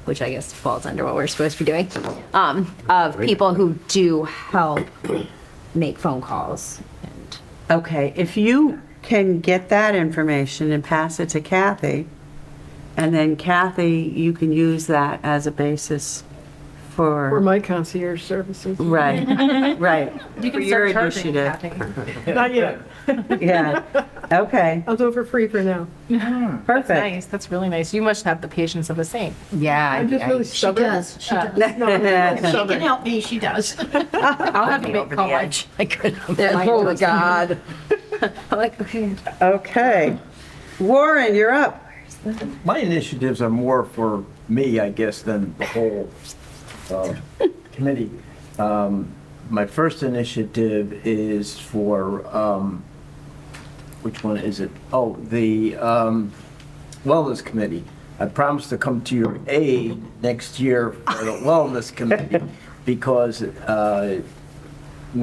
which I guess falls under what we're supposed to be doing, of people who do help make phone calls. And Okay, if you can get that information and pass it to Kathy, and then Kathy, you can use that as a basis For for, my concierge services. right, right. You For can your start charging, initiative. Kathy. Not yet. Yeah, okay, I'll do it for free for now. That's perfect. nice. That's really nice. You must have the patience of a saint. Yeah. I'm just really She stubborn. does, she does. No, I'm really She can stubborn. help me, she does. I'll have to make over call the my, edge. I could. oh God. I'm like, okay. Okay. Warren, you're up. My initiatives are more for me, I guess, than the whole committee. My first initiative is for, which one is it? Oh, the Wellness Committee. I promised to come to your aid next year for the Wellness Committee because we're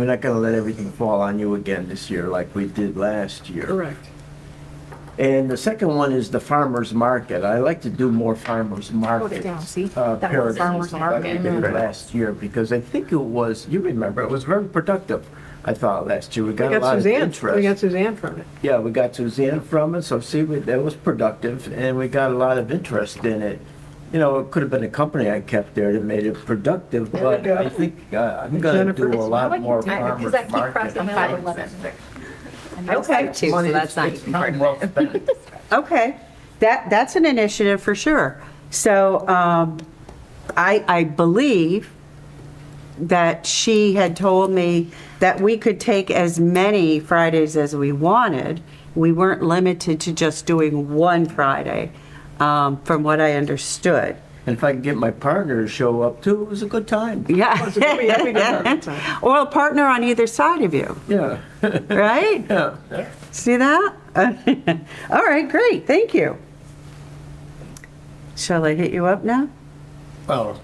not going to let everything fall on you again this year like we did last year. Correct. And the second one is the farmer's market. I like to do more farmer's market. down, see? Parodies farmer's like market. we did last year, because I think it was, you remember, it was very productive, I thought, last year. We got a lot of We got interest. Suzanne from it. Yeah, we got Suzanne from it, so see, that was productive, and we got a lot of interest in it. You know, it could have been a company I kept there that made it productive, but I think I'm gonna do a lot more farmer's market. I'm 5'11". Okay. Too, so that's not even part of Well spent. Okay, that's an initiative for sure. So I believe that she had told me that we could take as many Fridays as we wanted. We weren't limited to just doing one Friday, from what I understood. And if I can get my partner to show up too, it was a good time. Yeah. Yeah. Or a partner on either side of you, Yeah. right? Yeah. See that? All right, great, thank you. Shall I hit you up now? Oh.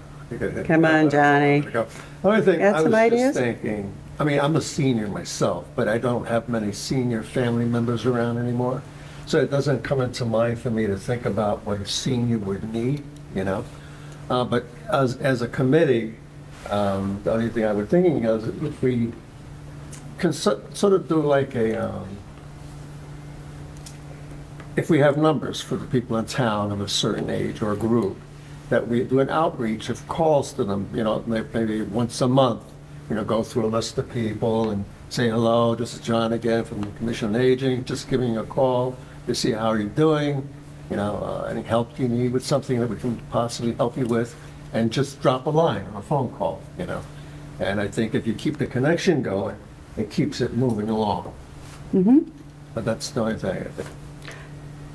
Come on, Johnny. The only thing, Got I some was ideas? just thinking, I mean, I'm a senior myself, but I don't have many senior family members around anymore. So it doesn't come into mind for me to think about what a senior would need, you know? But as a committee, the only thing I was thinking is if we can sort of do like if we have numbers for the people in town of a certain age or group, that we do an outreach of calls to them, you know, maybe once a month, you know, go through a list of people and say, hello, this is John again from the Commission on Aging, just giving you a call to see how you're doing, you know, any help you need with something that we can possibly help you with, and just drop a line or a phone call, you know. And I think if you keep the connection going, it keeps it moving along. But that's the only thing I think.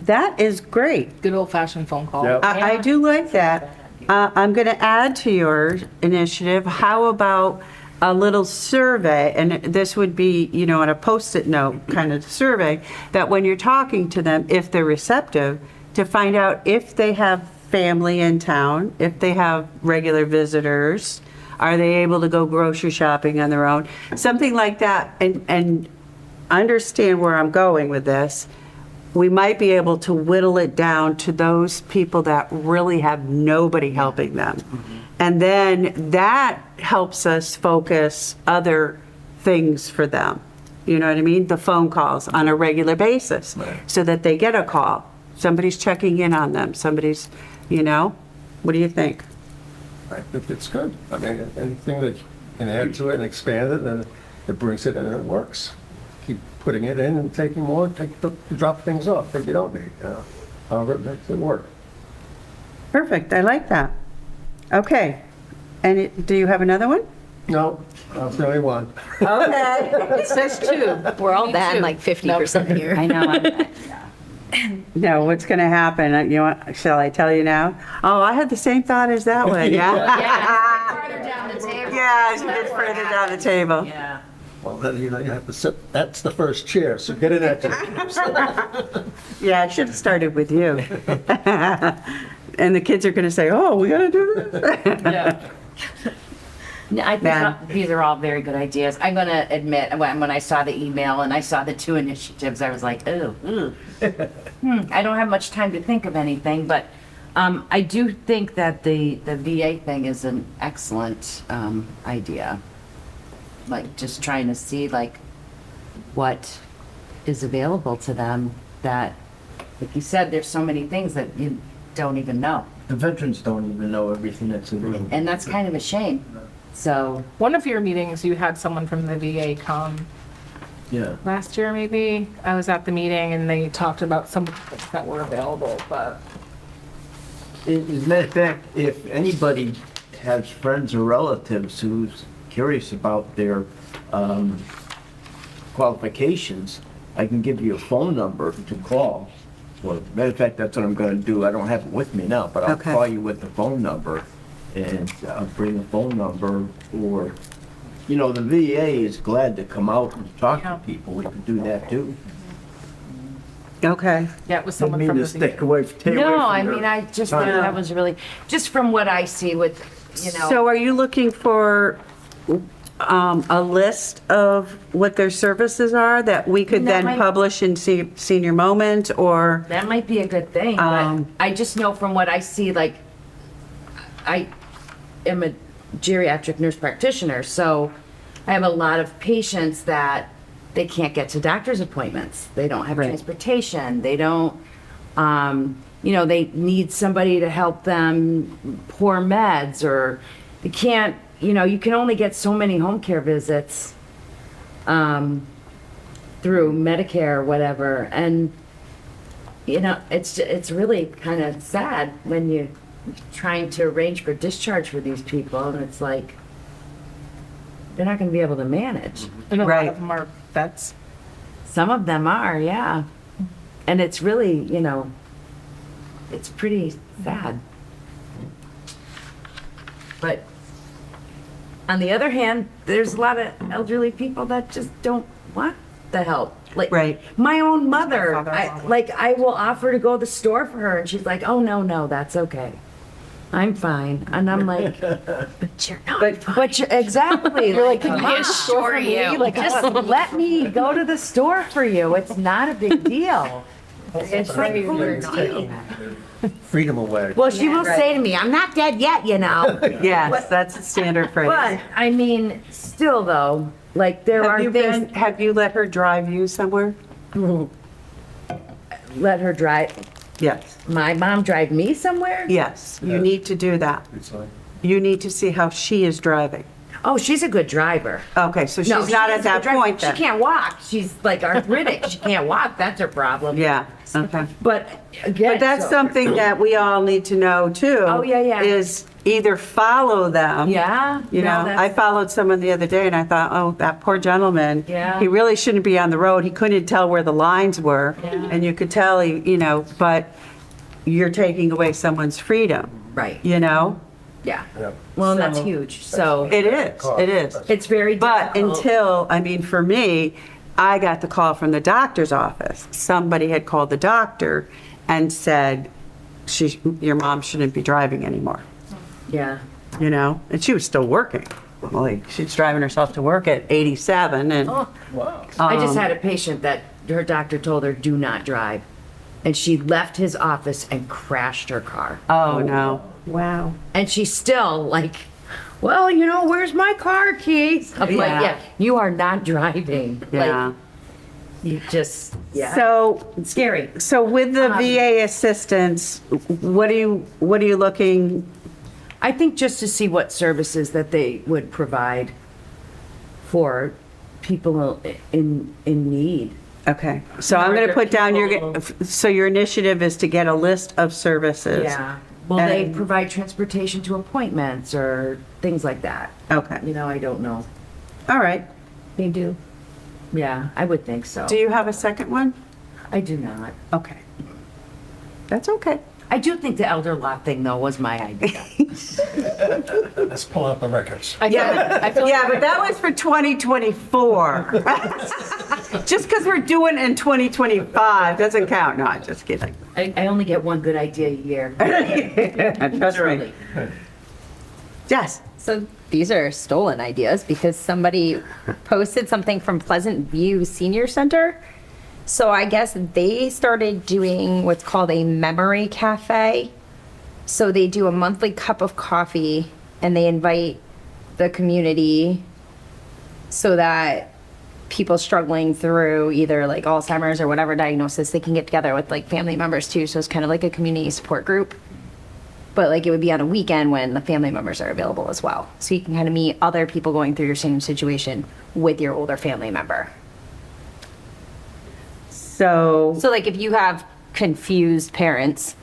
That is great. Good old fashioned phone call. Yep. I do like that. I'm going to add to your initiative, how about a little survey, and this would be, you know, on a Post-it note kind of survey, that when you're talking to them, if they're receptive, to find out if they have family in town, if they have regular visitors, are they able to go grocery shopping on their own, something like that, and understand where I'm going with this. We might be able to whittle it down to those people that really have nobody helping them. And then that helps us focus other things for them. You know what I mean? The phone calls on a regular basis, so that they get a call. Somebody's checking in on them, somebody's, you know? What do you think? I think it's good. I mean, anything that you can add to it and expand it, and it brings it in and it works. Keep putting it in and taking more, drop things off that you don't need, you know? However, it makes it work. Perfect, I like that. Okay, and do you have another one? No, I'm the only one. Okay. It says two. We're all bad, like 50% here. I know. No, what's going to happen? You want, shall I tell you now? Oh, I had the same thought as that one, yeah. Farther down the table. Yeah, it's a bit further down the table. Yeah. Well, then, you know, you have to sit, that's the first chair, so get in that chair. Yeah, I should have started with you. And the kids are going to say, oh, we got to do this. Yeah. No, I think Man. these are all very good ideas. I'm going to admit, when I saw the email and I saw the 2 initiatives, I was like, oh, I don't have much time to think of anything, but I do think that the VA thing is an excellent idea. Like, just trying to see, like, what is available to them that, like you said, there's so many things that you don't even know. The veterans don't even know everything that's available. And that's kind of a shame. So, One of your meetings, you had someone from the VA come Yeah. last year, maybe. I was at the meeting and they talked about some of the things that were available, but As a matter of fact, if anybody has friends or relatives who's curious about their qualifications, I can give you a phone number to call. Well, matter of fact, that's what I'm gonna do. I don't have it with me now, but I'll Okay. call you with the phone number and I'll bring a phone number, or, you know, the VA is glad to come out and talk to people. We can do that too. Okay. yeah, it was Don't someone mean from to the stick VA. away, stay away no, from I your mean, I just thought time. that was really, just from what I see with, you know. So are you looking for a list of what their services are that we could That then might- publish in Senior Moment, or? That might be a good thing, but Um, I just know from what I see, like, I am a geriatric nurse practitioner, so I have a lot of patients that they can't get to doctor's appointments. They don't have Right. transportation. They don't, you know, they need somebody to help them pour meds, or they can't, you know, you can only get so many home care visits through Medicare or whatever. And, you know, it's really kind of sad when you're trying to arrange for discharge for these people, and it's like, they're not going to be able to manage. And a lot Right. of them are vets. Some of them are, yeah. And it's really, you know, it's pretty sad. But on the other hand, there's a lot of elderly people that just don't want the help. Like, Right. my own mother, Father-in-law. I will offer to go to the store for her, and she's like, oh, no, that's okay. I'm fine. And I'm like, but you're not but you're, exactly. You're like, Can I assure you? Like, just let me go to the store for you. It's not a big deal. It's like, Freedom away. well, she will say to me, I'm not dead yet, you know. Yes, that's a standard phrase. But, I mean, still though, like, there are things, Have you let her drive you somewhere? let her drive, Yes. my mom drive me somewhere? Yes, you need to do that. You need to see how she is driving. Oh, she's a good driver. Okay, so No, she's not is at a that good driver. point She then. can't walk. She's like arthritic. She can't walk. That's her problem. Yeah, okay. But again, But that's so- something that we all need to know too. Oh, yeah, yeah. Is either follow them. Yeah. You no, know, that's- I followed someone the other day and I thought, oh, that poor gentleman. Yeah. He really shouldn't be on the road. He couldn't tell where the lines were. Yeah. And you could tell, you know, but you're taking away someone's freedom, right. you know? Yeah. Well, and that's So- huge. So It is. it's very But difficult. until, I mean, for me, I got the call from the doctor's office. Somebody had called the doctor and said, your mom shouldn't be driving anymore, Yeah. you know? And she was still working. Like, she's driving herself to work at 87 and. Oh. I just had a patient that her doctor told her, do not drive. And she left his office and crashed her car. Oh, no. Wow. And she's still like well, where's my car keys? I'm like, Yeah. yeah, you are not driving. Yeah. Like, you just, yeah. So, It's scary. so with the VA assistance, what are you looking? I think just to see what services that they would provide for people in need. Okay, so I'm going to put down so your initiative is to get a list of services. Yeah. Will they And- provide transportation to appointments or things like that? Okay, I don't know. all right. They do. Yeah, I would think so. Do you have a second one? I do not. Okay. That's okay. I do think the elder lot thing, though, was my idea. Let's pull out the records. Yeah, but that was for 2024. Just because we're doing it in 2025 doesn't count. No, I'm just kidding. I only get one good idea a year. Trust me. Early. Yes. So these are stolen ideas because somebody posted something from Pleasant View Senior Center. So I guess they started doing what's called a memory cafe. So they do a monthly cup of coffee and they invite the community so that people struggling through either like Alzheimer's or whatever diagnosis, they can get together with like family members too. So it's kind of like a community support group. But like it would be on a weekend when the family members are available as well. So you can kind of meet other people going through your same situation with your older family member. So, So like if you have confused parents,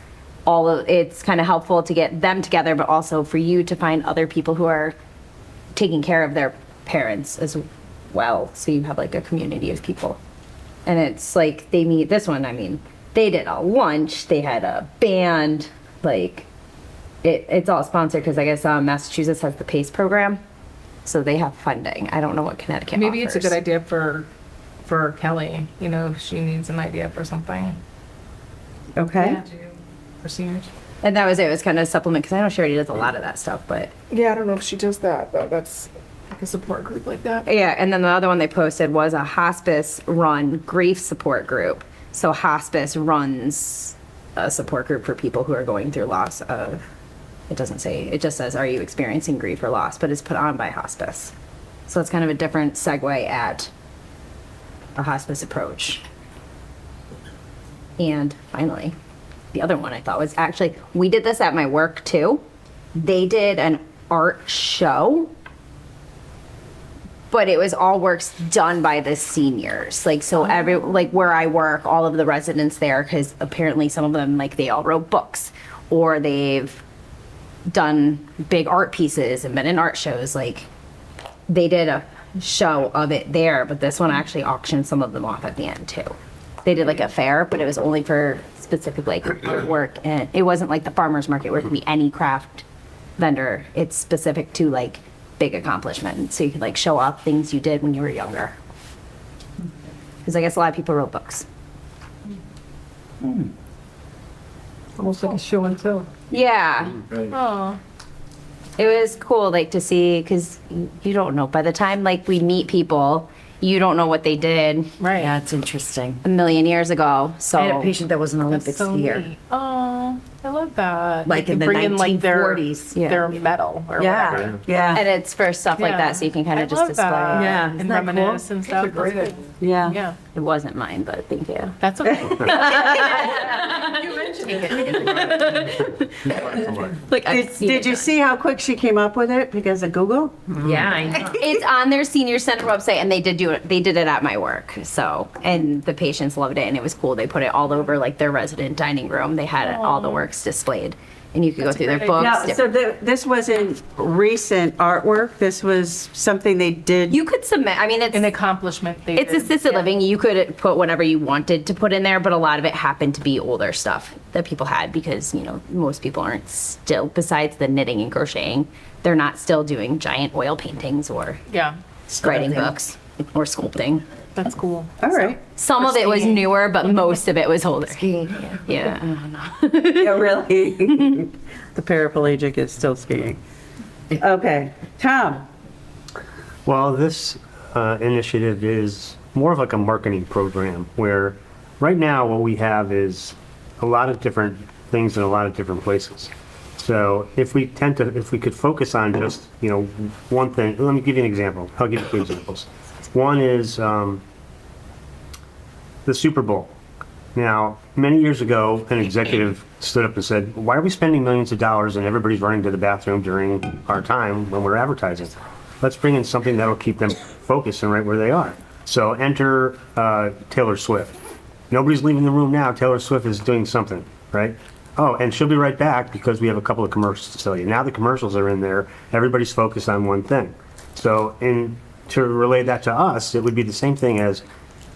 it's kind of helpful to get them together, but also for you to find other people who are taking care of their parents as well. So you have like a community of people. And it's like they meet this one, I mean, they did a lunch, they had a band, like it's all sponsored because I guess Massachusetts has the PACE program. So they have funding. I don't know what Connecticut Maybe it's a offers. good idea for Kelly, if she needs an idea for something. okay. For seniors. And that was it. It was kind of a supplement because I know she already does a lot of that stuff, but Yeah, I don't know if she does that, though. That's like a support group like that. yeah. And then the other one they posted was a hospice run grief support group. So hospice runs a support group for people who are going through loss of, it doesn't say, it just says, are you experiencing grief or loss? But it's put on by hospice. So it's kind of a different segue at a hospice approach. And finally, the other one I thought was actually, we did this at my work too. They did an art show, but it was all works done by the seniors. Like, so like where I work, all of the residents there, because apparently some of them, like they all wrote books or they've done big art pieces and been in art shows. Like they did a show of it there, but this one actually auctioned some of them off at the end too. They did like a fair, but it was only for specific like artwork, and it wasn't like the farmer's market where it could be any craft vendor. It's specific to like big accomplishments, so you could like show off things you did when you were younger. Because I guess a lot of people wrote books. Almost like a show and tell. Yeah, Oh, it was cool like to see, because you don't know by the time like we meet people, you don't know what they did right. Yeah, it's interesting. a million years ago. So I had a patient that was an Olympic That's so skier. neat. Oh, I love that. Like in they the bring in like their 1940s. Yeah. their medal or whatever. Yeah. and it's for stuff like Yeah. that, so you can kind I of just love display that. it. Yeah, And isn't that reminisce and stuff. That's a great That's idea. good. Yeah. Yeah, It wasn't mine, but thank you. that's okay. Like Did you see how quick she came up with it because of Google? Yeah, I know. It's on their senior center website, and they did do it. They did it at my work, so and the patients loved it, and it was cool. They put it all over like their resident dining room. They had all the works displayed, and you could go through their books. Now, so this wasn't recent artwork. This was something they did. You could submit. I mean, it's An accomplishment. it's assisted living. You could put whatever you wanted to put in there, but a lot of it happened to be older stuff that people had because most people aren't still. Besides the knitting and crocheting, they're not still doing giant oil paintings or Yeah, writing books or sculpting. that's cool. All right. Some of it was newer, but most of it was older. Skiing, yeah. Yeah. Yeah, really. The paraplegic is still skiing. Okay. Tom. Well, this initiative is more of like a marketing program where right now what we have is a lot of different things in a lot of different places. So if we could focus on just, one thing, let me give you an example. I'll give you two examples. One is the Super Bowl. Now, many years ago, an executive stood up and said, why are we spending millions of dollars and everybody's running to the bathroom during our time when we're advertising? Let's bring in something that'll keep them focused and right where they are. So enter Taylor Swift. Nobody's leaving the room now. Taylor Swift is doing something, right? Oh, and she'll be right back because we have a couple of commercials to sell you. Now the commercials are in there. Everybody's focused on one thing. So to relay that to us, it would be the same thing as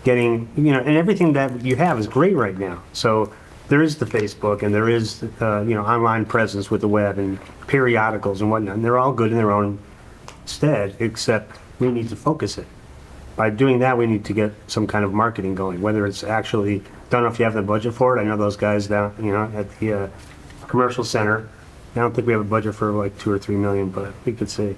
getting, and everything that you have is great right now. So there is the Facebook and there is, online presence with the web and periodicals and whatnot. And they're all good in their own stead, except we need to focus it. By doing that, we need to get some kind of marketing going, whether it's actually, don't know if you have the budget for it. I know those guys down, at the commercial center. I don't think we have a budget for like 2 or 3 million, but we could see.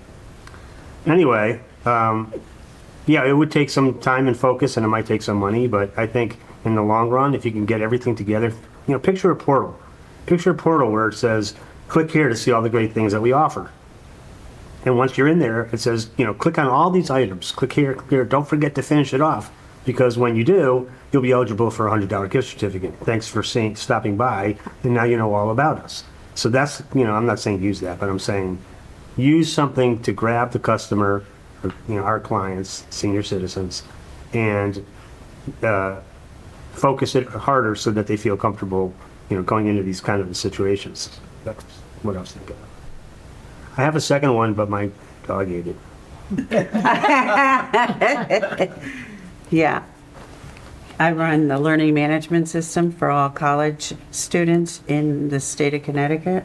Anyway, yeah, it would take some time and focus, and it might take some money, but I think in the long run, if you can get everything together, picture a portal. Picture a portal where it says, click here to see all the great things that we offer. And once you're in there, it says, click on all these items. Click here, click here. Don't forget to finish it off, because when you do, you'll be eligible for a $100 gift certificate. Thanks for stopping by, and now you know all about us. So that's, I'm not saying use that, but I'm saying use something to grab the customer, or, our clients, senior citizens, and focus it harder so that they feel comfortable, going into these kind of situations. That's what I was thinking. I have a second one, but my dog ate it. Yeah. I run the learning management system for all college students in the state of Connecticut.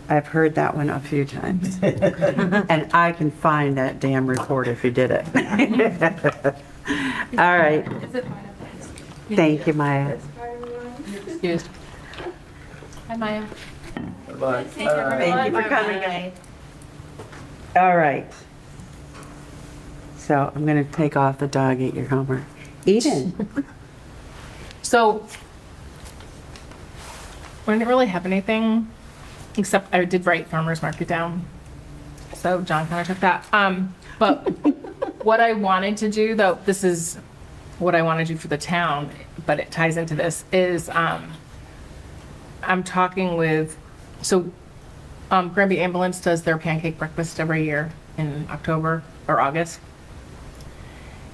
I've heard that one a few times. And I can find that damn report if you did it. All right. Thank you, Maya. Excused. Hi, Maya. Bye. Thank you for coming. All right. So I'm going to take off the dog, eat your homework. Eden. So, we didn't really have anything, except I did write farmer's market down. So John kind of took that. But what I wanted to do, though, this is what I want to do for the town, but it ties into this, is I'm talking with, Granby Ambulance does their pancake breakfast every year in October or August.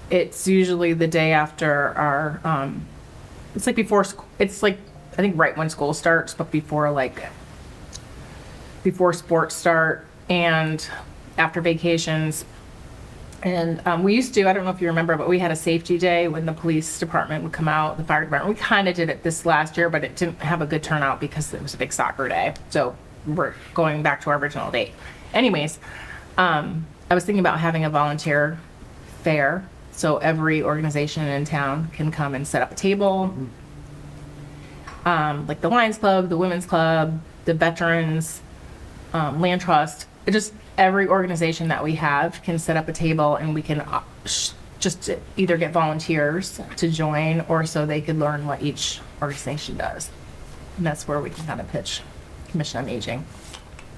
It's usually the day after our, it's like before, it's like, I think right when school starts, but before sports start and after vacations. And we used to, I don't know if you remember, but we had a safety day when the police department would come out, the fire department. We kind of did it this last year, but it didn't have a good turnout because it was a big soccer day. So we're going back to our original date. Anyways, I was thinking about having a volunteer fair. So every organization in town can come and set up a table. Like the Lions Club, the Women's Club, the Veterans, Land Trust. Just every organization that we have can set up a table, and we can just either get volunteers to join, or so they could learn what each organization does. And that's where we can kind of pitch Commission on Aging.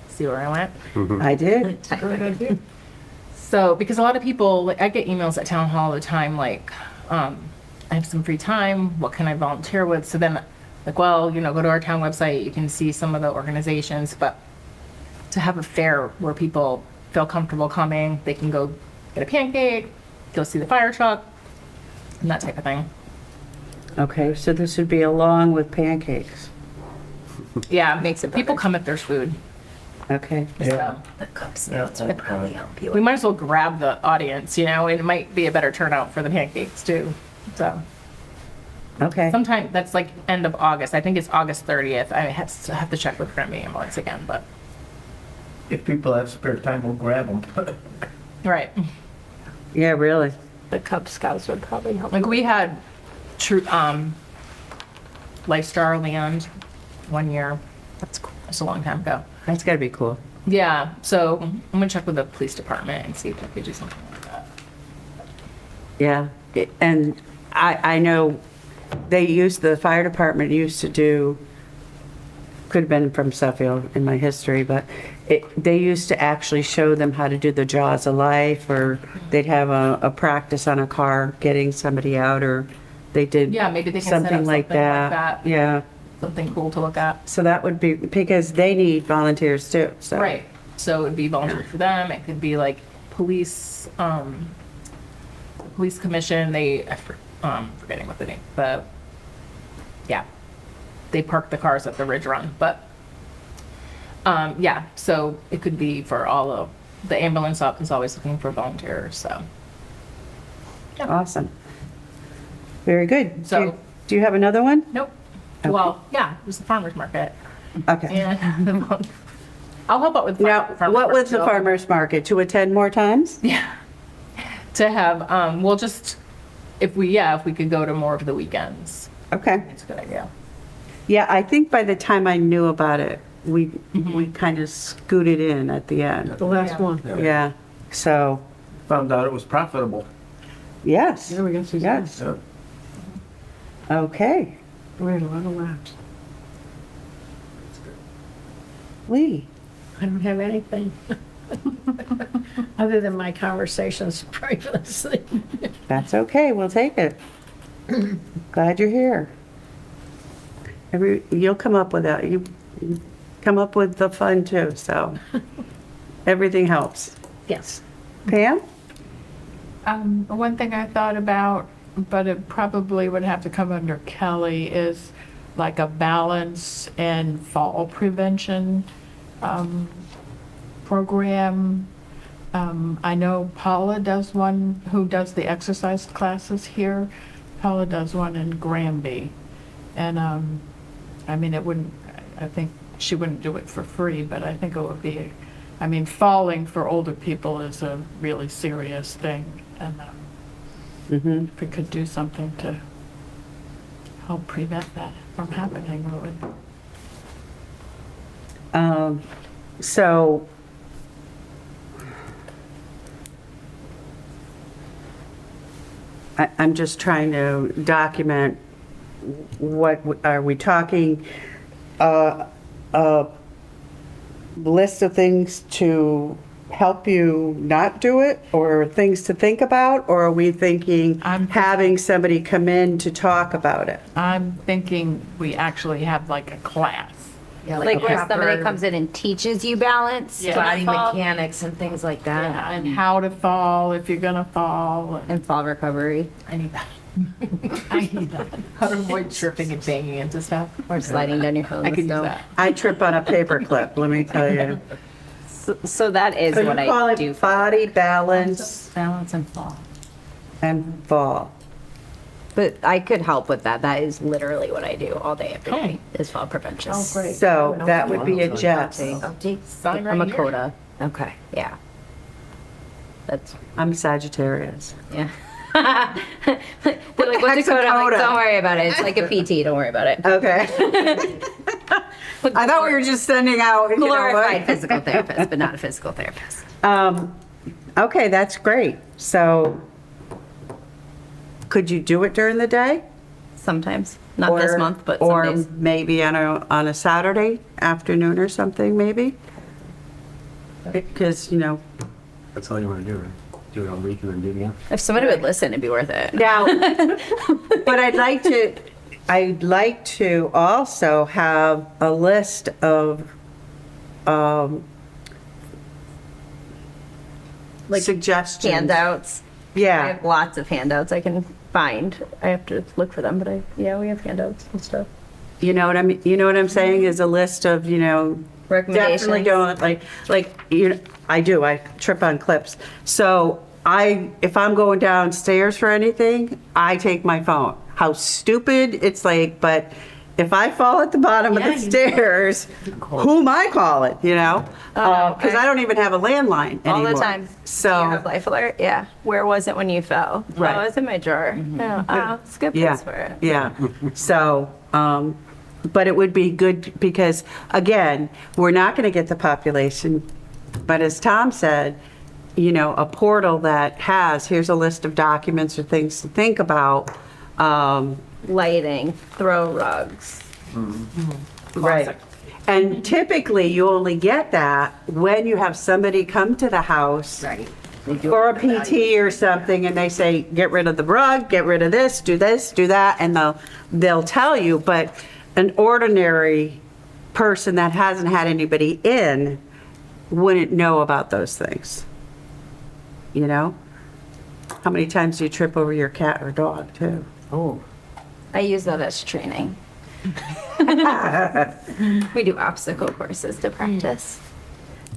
See where I went? Mm-hmm. I did. Great idea. So, because a lot of people, I get emails at town hall all the time, like, I have some free time, what can I volunteer with? So then, like, well, go to our town website, you can see some of the organizations, but to have a fair where people feel comfortable coming, they can go get a pancake, go see the fire truck, and that type of thing. Okay, so this would be along with pancakes. Yeah, makes it, people come if there's food. Okay. So. The Cub Scouts would probably help you. We might as well grab the audience, it might be a better turnout for the pancakes too, so. Okay. Sometime, that's like end of August, I think it's August 30th, I have to check with Granby Ambulance again, but. If people have spare time, we'll grab them. Right. Yeah, really. The Cub Scouts would probably help. Like we had Lifestar Land one year, that's cool, that's a long time ago. That's got to be cool. Yeah, so I'm gonna check with the police department and see if we could do something like that. Yeah. And I know the fire department used to do could have been from Suffield in my history, but they used to actually show them how to do the jaws of life, or they'd have a practice on a car getting somebody out, or they did Yeah, maybe they can set up something like that. Yeah, Something cool to look at. so that would be, because they need volunteers too, so. Right. So it'd be volunteer for them. It could be like police, police commission. Forgetting what the name, but yeah, they park the cars at the Ridge Run. But yeah, so it could be for all of the ambulance up is always looking for volunteers. So Awesome. Very good. So- Do you have another one? nope. Well, yeah, it was the farmer's market. Okay. And I'll help out with the Now, farmer's what was market, the too. farmer's market? To attend more times? Yeah. To have, we'll just, if we could go to more of the weekends. Okay. It's a good idea. Yeah, I think by the time I knew about it, we kind of scooted in at the end. The last one. Yeah, so, Found out it was profitable. yes, There we go, Suzanne. yes. Okay. We had a lot of laughs. Lee, I don't have anything. Other than my conversations previously. that's okay, we'll take it. Glad you're here. You'll come up with that, you come up with the fun too, so everything helps. Yes. Pam? One thing I thought about, but it probably would have to come under Kelly, is like a balance and fall prevention program. I know Paula does one, who does the exercise classes here. Paula does one in Granby. And, I mean, I think she wouldn't do it for free, but I think it would be, I mean, falling for older people is a really serious thing. And if we could do something to help prevent that from happening, it would. So, I'm just trying to document what, are we talking, a list of things to help you not do it, or things to think about, or are we thinking having somebody come in to talk about it? I'm thinking we actually have like a class. Yeah, Like where somebody proper comes in and teaches you balance. Yeah. body fall, mechanics and things like that. Yeah, and how to fall if you're gonna fall. and fall recovery, I need that. I need that. How to avoid tripping and banging into stuff. or sliding down your phone. I could use that. I trip on a paper clip, let me tell you. So that is So you what call I it do. body balance Balance and fall. and fall. But I could help with that. That is literally what I do all day, every day, is fall prevention. Oh, great. So that would be a Jess. Sign right I'm a here. coda. Okay, yeah. That's, I'm Sagittarius. yeah. They're like, what's a heck's a coda? I'm like, coda? don't worry about it. It's like a PT. Don't worry about it. Okay. I thought we were just sending out, you know Glorified what? physical therapist, but not a physical therapist. Okay, that's great. So could you do it during the day? Sometimes, not this Or- month, but some Or days. maybe on a Saturday afternoon or something, maybe? Because, you know, That's all you want to do, right? Do it all week and then do it again? If somebody would listen, it'd be worth it. now, but I'd like to also have a list of Like suggestions. handouts. I Yeah, have lots of handouts I can find. I have to look for them, but yeah, we have handouts and stuff. you know what I'm saying, is a list of, Recommendations. definitely don't, I trip on clips. So if I'm going downstairs for anything, I take my phone. How stupid, it's like, but if I fall at the bottom of the stairs, who am I calling, Because I don't even have a landline All anymore. the time. So. You have Life Alert? Yeah. Where was it when you fell? Right. Oh, it's in my drawer. Yeah. Oh, it's a good Yeah, place for it. yeah. So, but it would be good because, again, we're not going to get the population, but as Tom said, a portal that here's a list of documents or things to think about. Lighting, throw rugs. Right. And typically, you only get that when you have somebody come to the house Right. for a PT or something, and they say, get rid of the rug, get rid of this, do that, and they'll tell you, but an ordinary person that hasn't had anybody in wouldn't know about those things. You know? How many times do you trip over your cat or dog, too? Oh. I use that as training. We do obstacle courses to practice.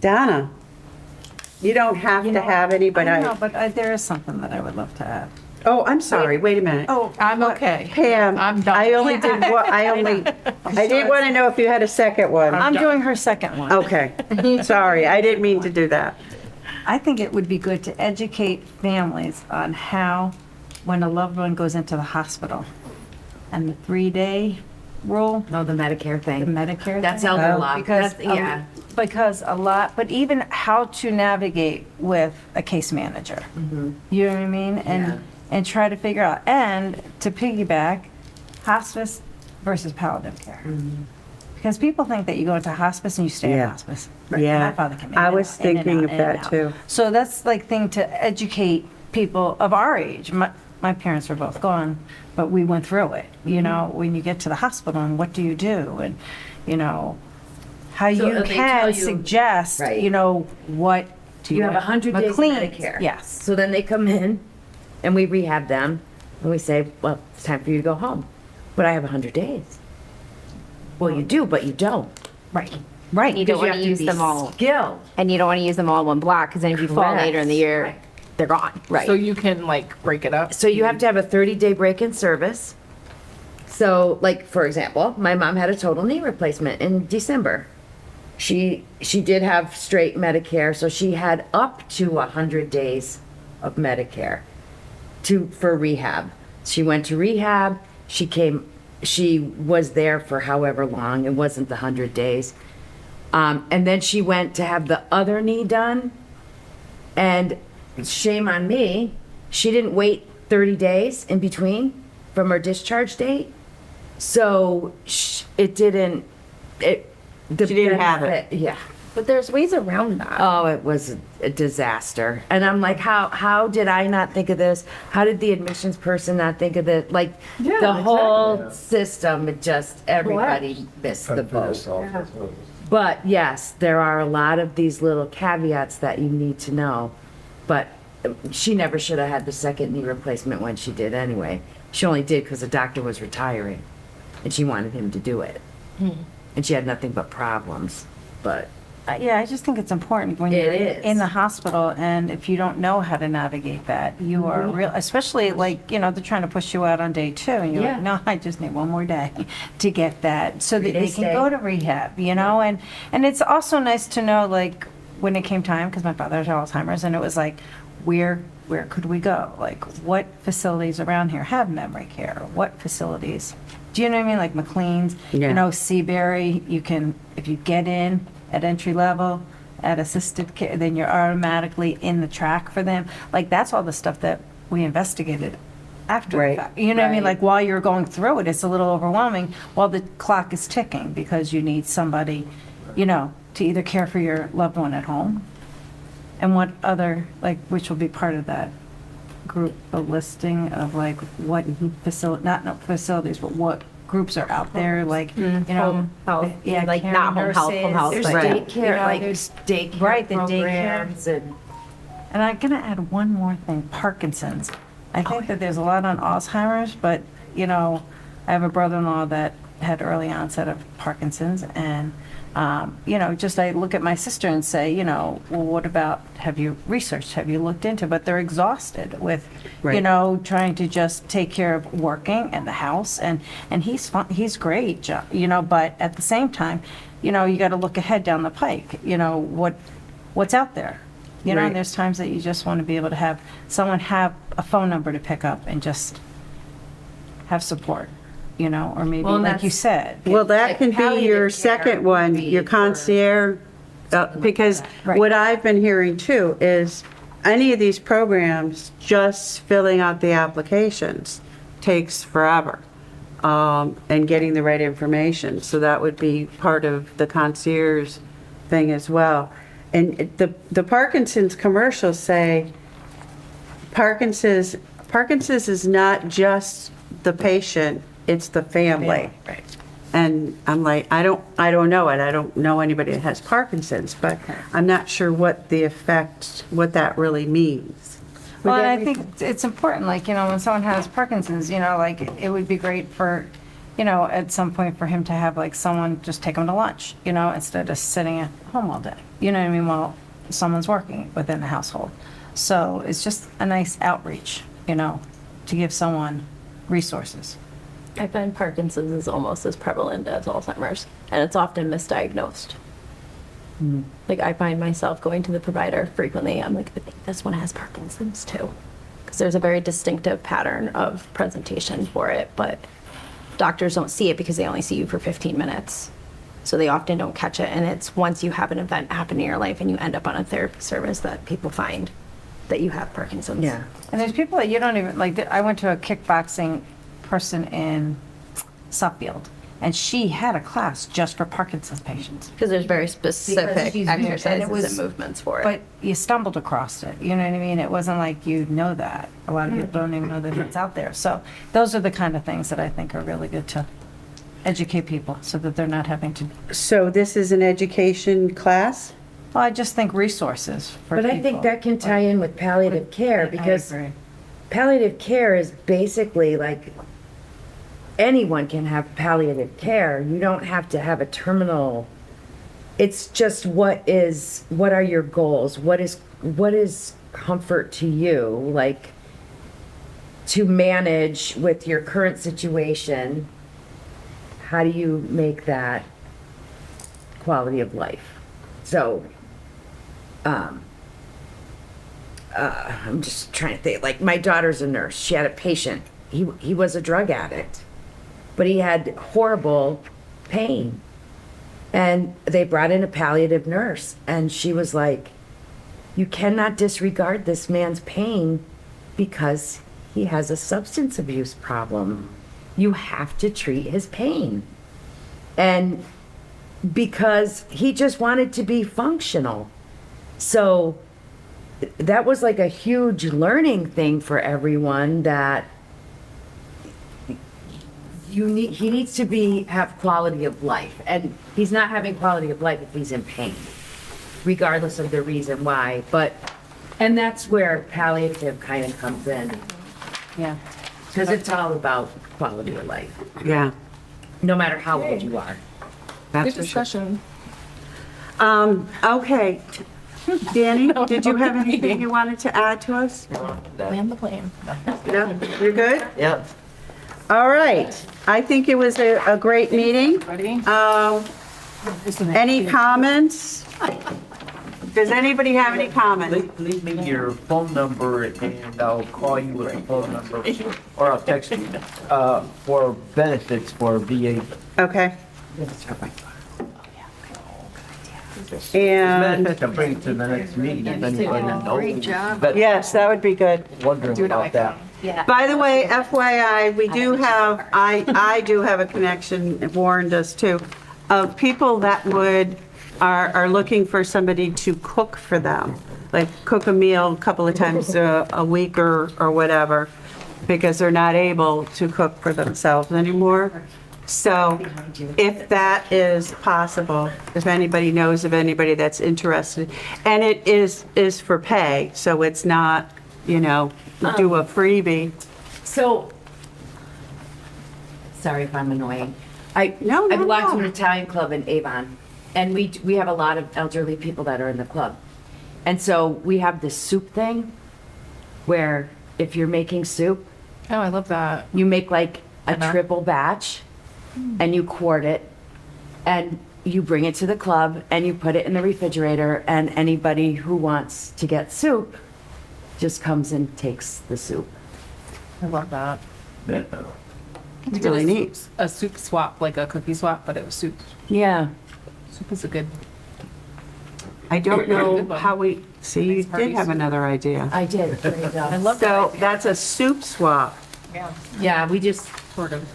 Donna, you don't have to have any, but No, but there is something that I would love to add. oh, I'm sorry, wait a minute. Oh, I'm okay. Pam, I'm done. I only did what, I did want to know if you had a second one. I'm doing her second one. Okay, sorry, I didn't mean to do that. I think it would be good to educate families on how, when a loved one goes into the hospital, and the 3-day rule, No, the Medicare the thing. Medicare That's thing. elder law. Because, That's- yeah. because a lot, but even how to navigate with a case manager. You know what I mean? And try to figure out, and to piggyback, hospice versus palliative care. Because people think that you go into hospice and you stay Yeah. in hospice. Yeah. My father came in I and was out, in and thinking out, of in and that out. too. So that's like thing to educate people of our age. My parents are both gone, but we went through it. You know, when you get to the hospital and what do you do? And, you know, how So you they tell can you- suggest, Right. you know, what to You have 100 days of McLean's, Medicare. Yes. So then they come in and we rehab them and we say, well, it's time for you to go home. But I have 100 days. Well, you do, but you don't. Right. Right. You don't Because want have to use be them all, skilled. and you don't want to use them all in one block, because then if you fall Correct. later in the year, they're gone. Right. So you can like break it up. So you have to have a 30-day break in service. So, like, for example, my mom had a total knee replacement in December. She did have straight Medicare, so she had up to 100 days of Medicare for rehab. She went to rehab, she was there for however long, it wasn't the 100 days. And then she went to have the other knee done, and shame on me, she didn't wait 30 days in between from her discharge date. So she didn't have it. Yeah. But there's ways around that. Oh, it was a disaster. And I'm like, how did I not think of this? How did the admissions person not think of it? Like, the whole system, it just, everybody missed the boat. But yes, there are a lot of these little caveats that you need to know. But she never should have had the second knee replacement when she did anyway. She only did because the doctor was retiring and she wanted him to do it. And she had nothing but problems. But Yeah, I just think it's important when It you're is. in the hospital, and if you don't know how to navigate that, you are real, especially like, you know, they're trying to push you out on day 2, and you're Yeah. like, no, I just need one more day to get that, so that they 3-day can stay. go to rehab, you know, and it's also nice to know, like, when it came time, because my father had Alzheimer's, and it was like, where could we go? Like, what facilities around here have memory care? What facilities? Do you know what I mean? Like McLean's, Yeah. you know, Seabury, you can, if you get in at entry level, at assisted care, then you're automatically in the track for them. Like, that's all the stuff that we investigated after the Right. fact. You know what I mean? Right. Like, while you're going through it, it's a little overwhelming while the clock is ticking, because you need somebody, you know, to either care for your loved one at home, and what other, like, which will be part of that group, the listing of like what not facilities, but what groups are out there, like, you know. Home health, yeah, like caring not home health, home nurses. health, there's but- Right. daycare, You know, like there's- daycare right, the daycare. programs and And I'm gonna add one more thing, Parkinson's. I think that there's a lot on Alzheimer's, but, you know, I have a brother-in-law that had early onset of Parkinson's, and, you know, just I look at my sister and say, you know, well, what about, have you researched, have you looked into, but they're exhausted with, you Right. know, trying to just take care of working and the house, and he's fun, he's great, you know, but at the same time, you know, you gotta look ahead down the pike, you know, what's out there. You know, Right. and there's times that you just want to be able to have someone have a phone number to pick up and just have support, you know, or maybe, Well, like you that's- said. Well, that Like can be palliative your care second would one, be your for- concierge, because Right. what I've been hearing too is any of these programs, just filling out the applications takes forever. and getting the right information. So that would be part of the concierge thing as well. And the Parkinson's commercials say Parkinson's is not just the patient, it's the family. Right. And I'm like, I don't know it. I don't know anybody that has Parkinson's, but I'm not sure what that really means. Well, and I think it's important, like, when someone has Parkinson's, like, it would be great for, at some point for him to have, like, someone just take him to lunch, instead of sitting at home all day. You know what I mean? While someone's working within the household. So it's just a nice outreach, to give someone resources. I find Parkinson's is almost as prevalent as Alzheimer's, and it's often misdiagnosed. Like, I find myself going to the provider frequently. I'm like, I think this one has Parkinson's too. Because there's a very distinctive pattern of presentation for it, but doctors don't see it because they only see you for 15 minutes. So they often don't catch it. And it's once you have an event happen in your life and you end up on a therapy service that people find that you have Parkinson's. Yeah. And there's people that you don't even, like, I went to a kickboxing person in Suffield, and she had a class just for Parkinson's patients. Because there's very specific she's new, and it exercises was- and movements for it. But you stumbled across it, you know what I mean? It wasn't like you know that. A lot of people don't even know that it's out there. So those are the kind of things that I think are really good to educate people so that they're not having to, So this is an education class? well, I just think resources for But people. I think that can tie in with palliative care, because I agree. palliative care is basically like anyone can have palliative care. You don't have to have a terminal. It's just what are your goals? What is comfort to you? Like, to manage with your current situation, how do you make that quality of life? So, I'm just trying to think, like, my daughter's a nurse. She had a patient. He was a drug addict, but he had horrible pain. And they brought in a palliative nurse, and she was like, you cannot disregard this man's pain because he has a substance abuse problem. You have to treat his pain. And because he just wanted to be functional. So that was like a huge learning thing for everyone, that he needs to have quality of life. And he's not having quality of life if he's in pain, regardless of the reason why. And that's where palliative kind of comes in. Yeah. Because it's all about quality of life, Yeah. no matter how old you are. That's Good for sure. discussion. Okay. Danny, did you have anything you wanted to add to us? Plan the plan. No? You're good? Yep. All right. I think it was a great meeting. Ready? Any comments? Does anybody have any comments? Leave me your phone number and I'll call you with a phone number, or I'll text you, for benefits for VA. Okay. And, Benefits, I'll bring it to the next meeting if anybody knows. Great job. But yes, that would be good. wondering about that. By the way, FYI, we do have, I do have a connection, Warren does too, of people that are looking for somebody to cook for them, like cook a meal a couple of times a week or whatever, because they're not able to cook for themselves anymore. So if that is possible, if anybody knows of anybody that's interested, and it is for pay, so it's not, do a freebie. So, sorry if I'm annoying. No, I belong to no. an Italian club in Avon, and we have a lot of elderly people that are in the club. And so we have this soup thing where if you're making soup, Oh, I love that. you make like a triple batch and you quart it and you bring it to the club and you put it in the refrigerator, and anybody who wants to get soup just comes and takes the soup. I love that. It's really neat. A soup swap, like a cookie swap, but it was soup. Yeah. Soup is a good. I don't know Good one. how see, you Nice did parties. have another idea. I did. I love So that. that's a soup swap. Yeah. Yeah, we just, Sort of.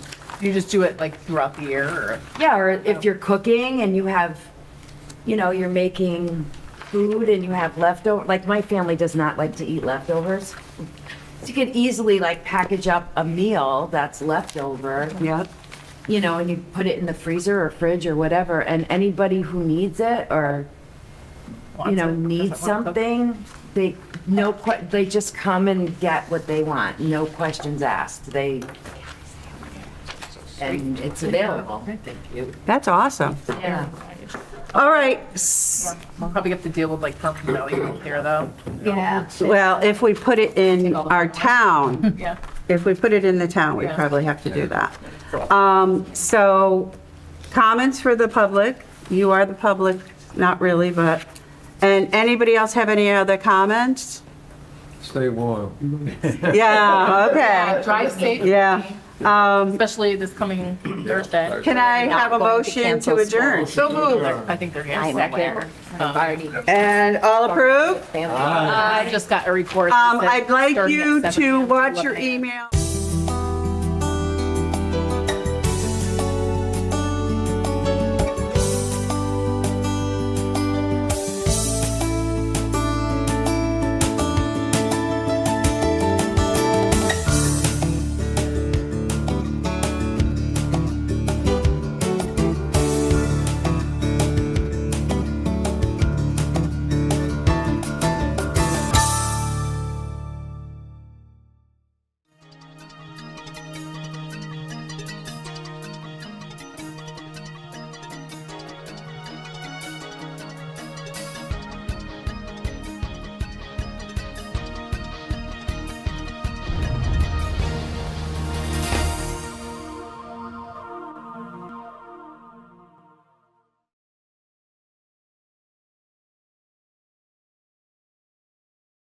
You just do it like throughout the year or? Yeah, or if you're cooking and you have, you know, you're making food and you have leftover, like my family does not like to eat leftovers. So you can easily like package up a meal that's leftover. Yep. You know, and you put it in the freezer or fridge or whatever, and anybody who needs it or, you know, needs something, they, they just come and get what they want, no questions asked. And it's available. Thank you. That's awesome. Yeah. All right. We'll probably have to deal with like permanent valuable here though. Yeah. Well, if we put it in our town, Yeah. if we put it in the town, we Yeah. probably have to do that. So comments for the public. You are the public, not really, but, and anybody else have any other comments? Stay warm. Yeah, okay. Drive safe. Yeah. Especially this coming Thursday. Can I have a motion to adjourn? So moved. I think they're here. And all approve? I just got a report. that said I'd like starting at you 7 to a.m. watch your 11 a.m. email.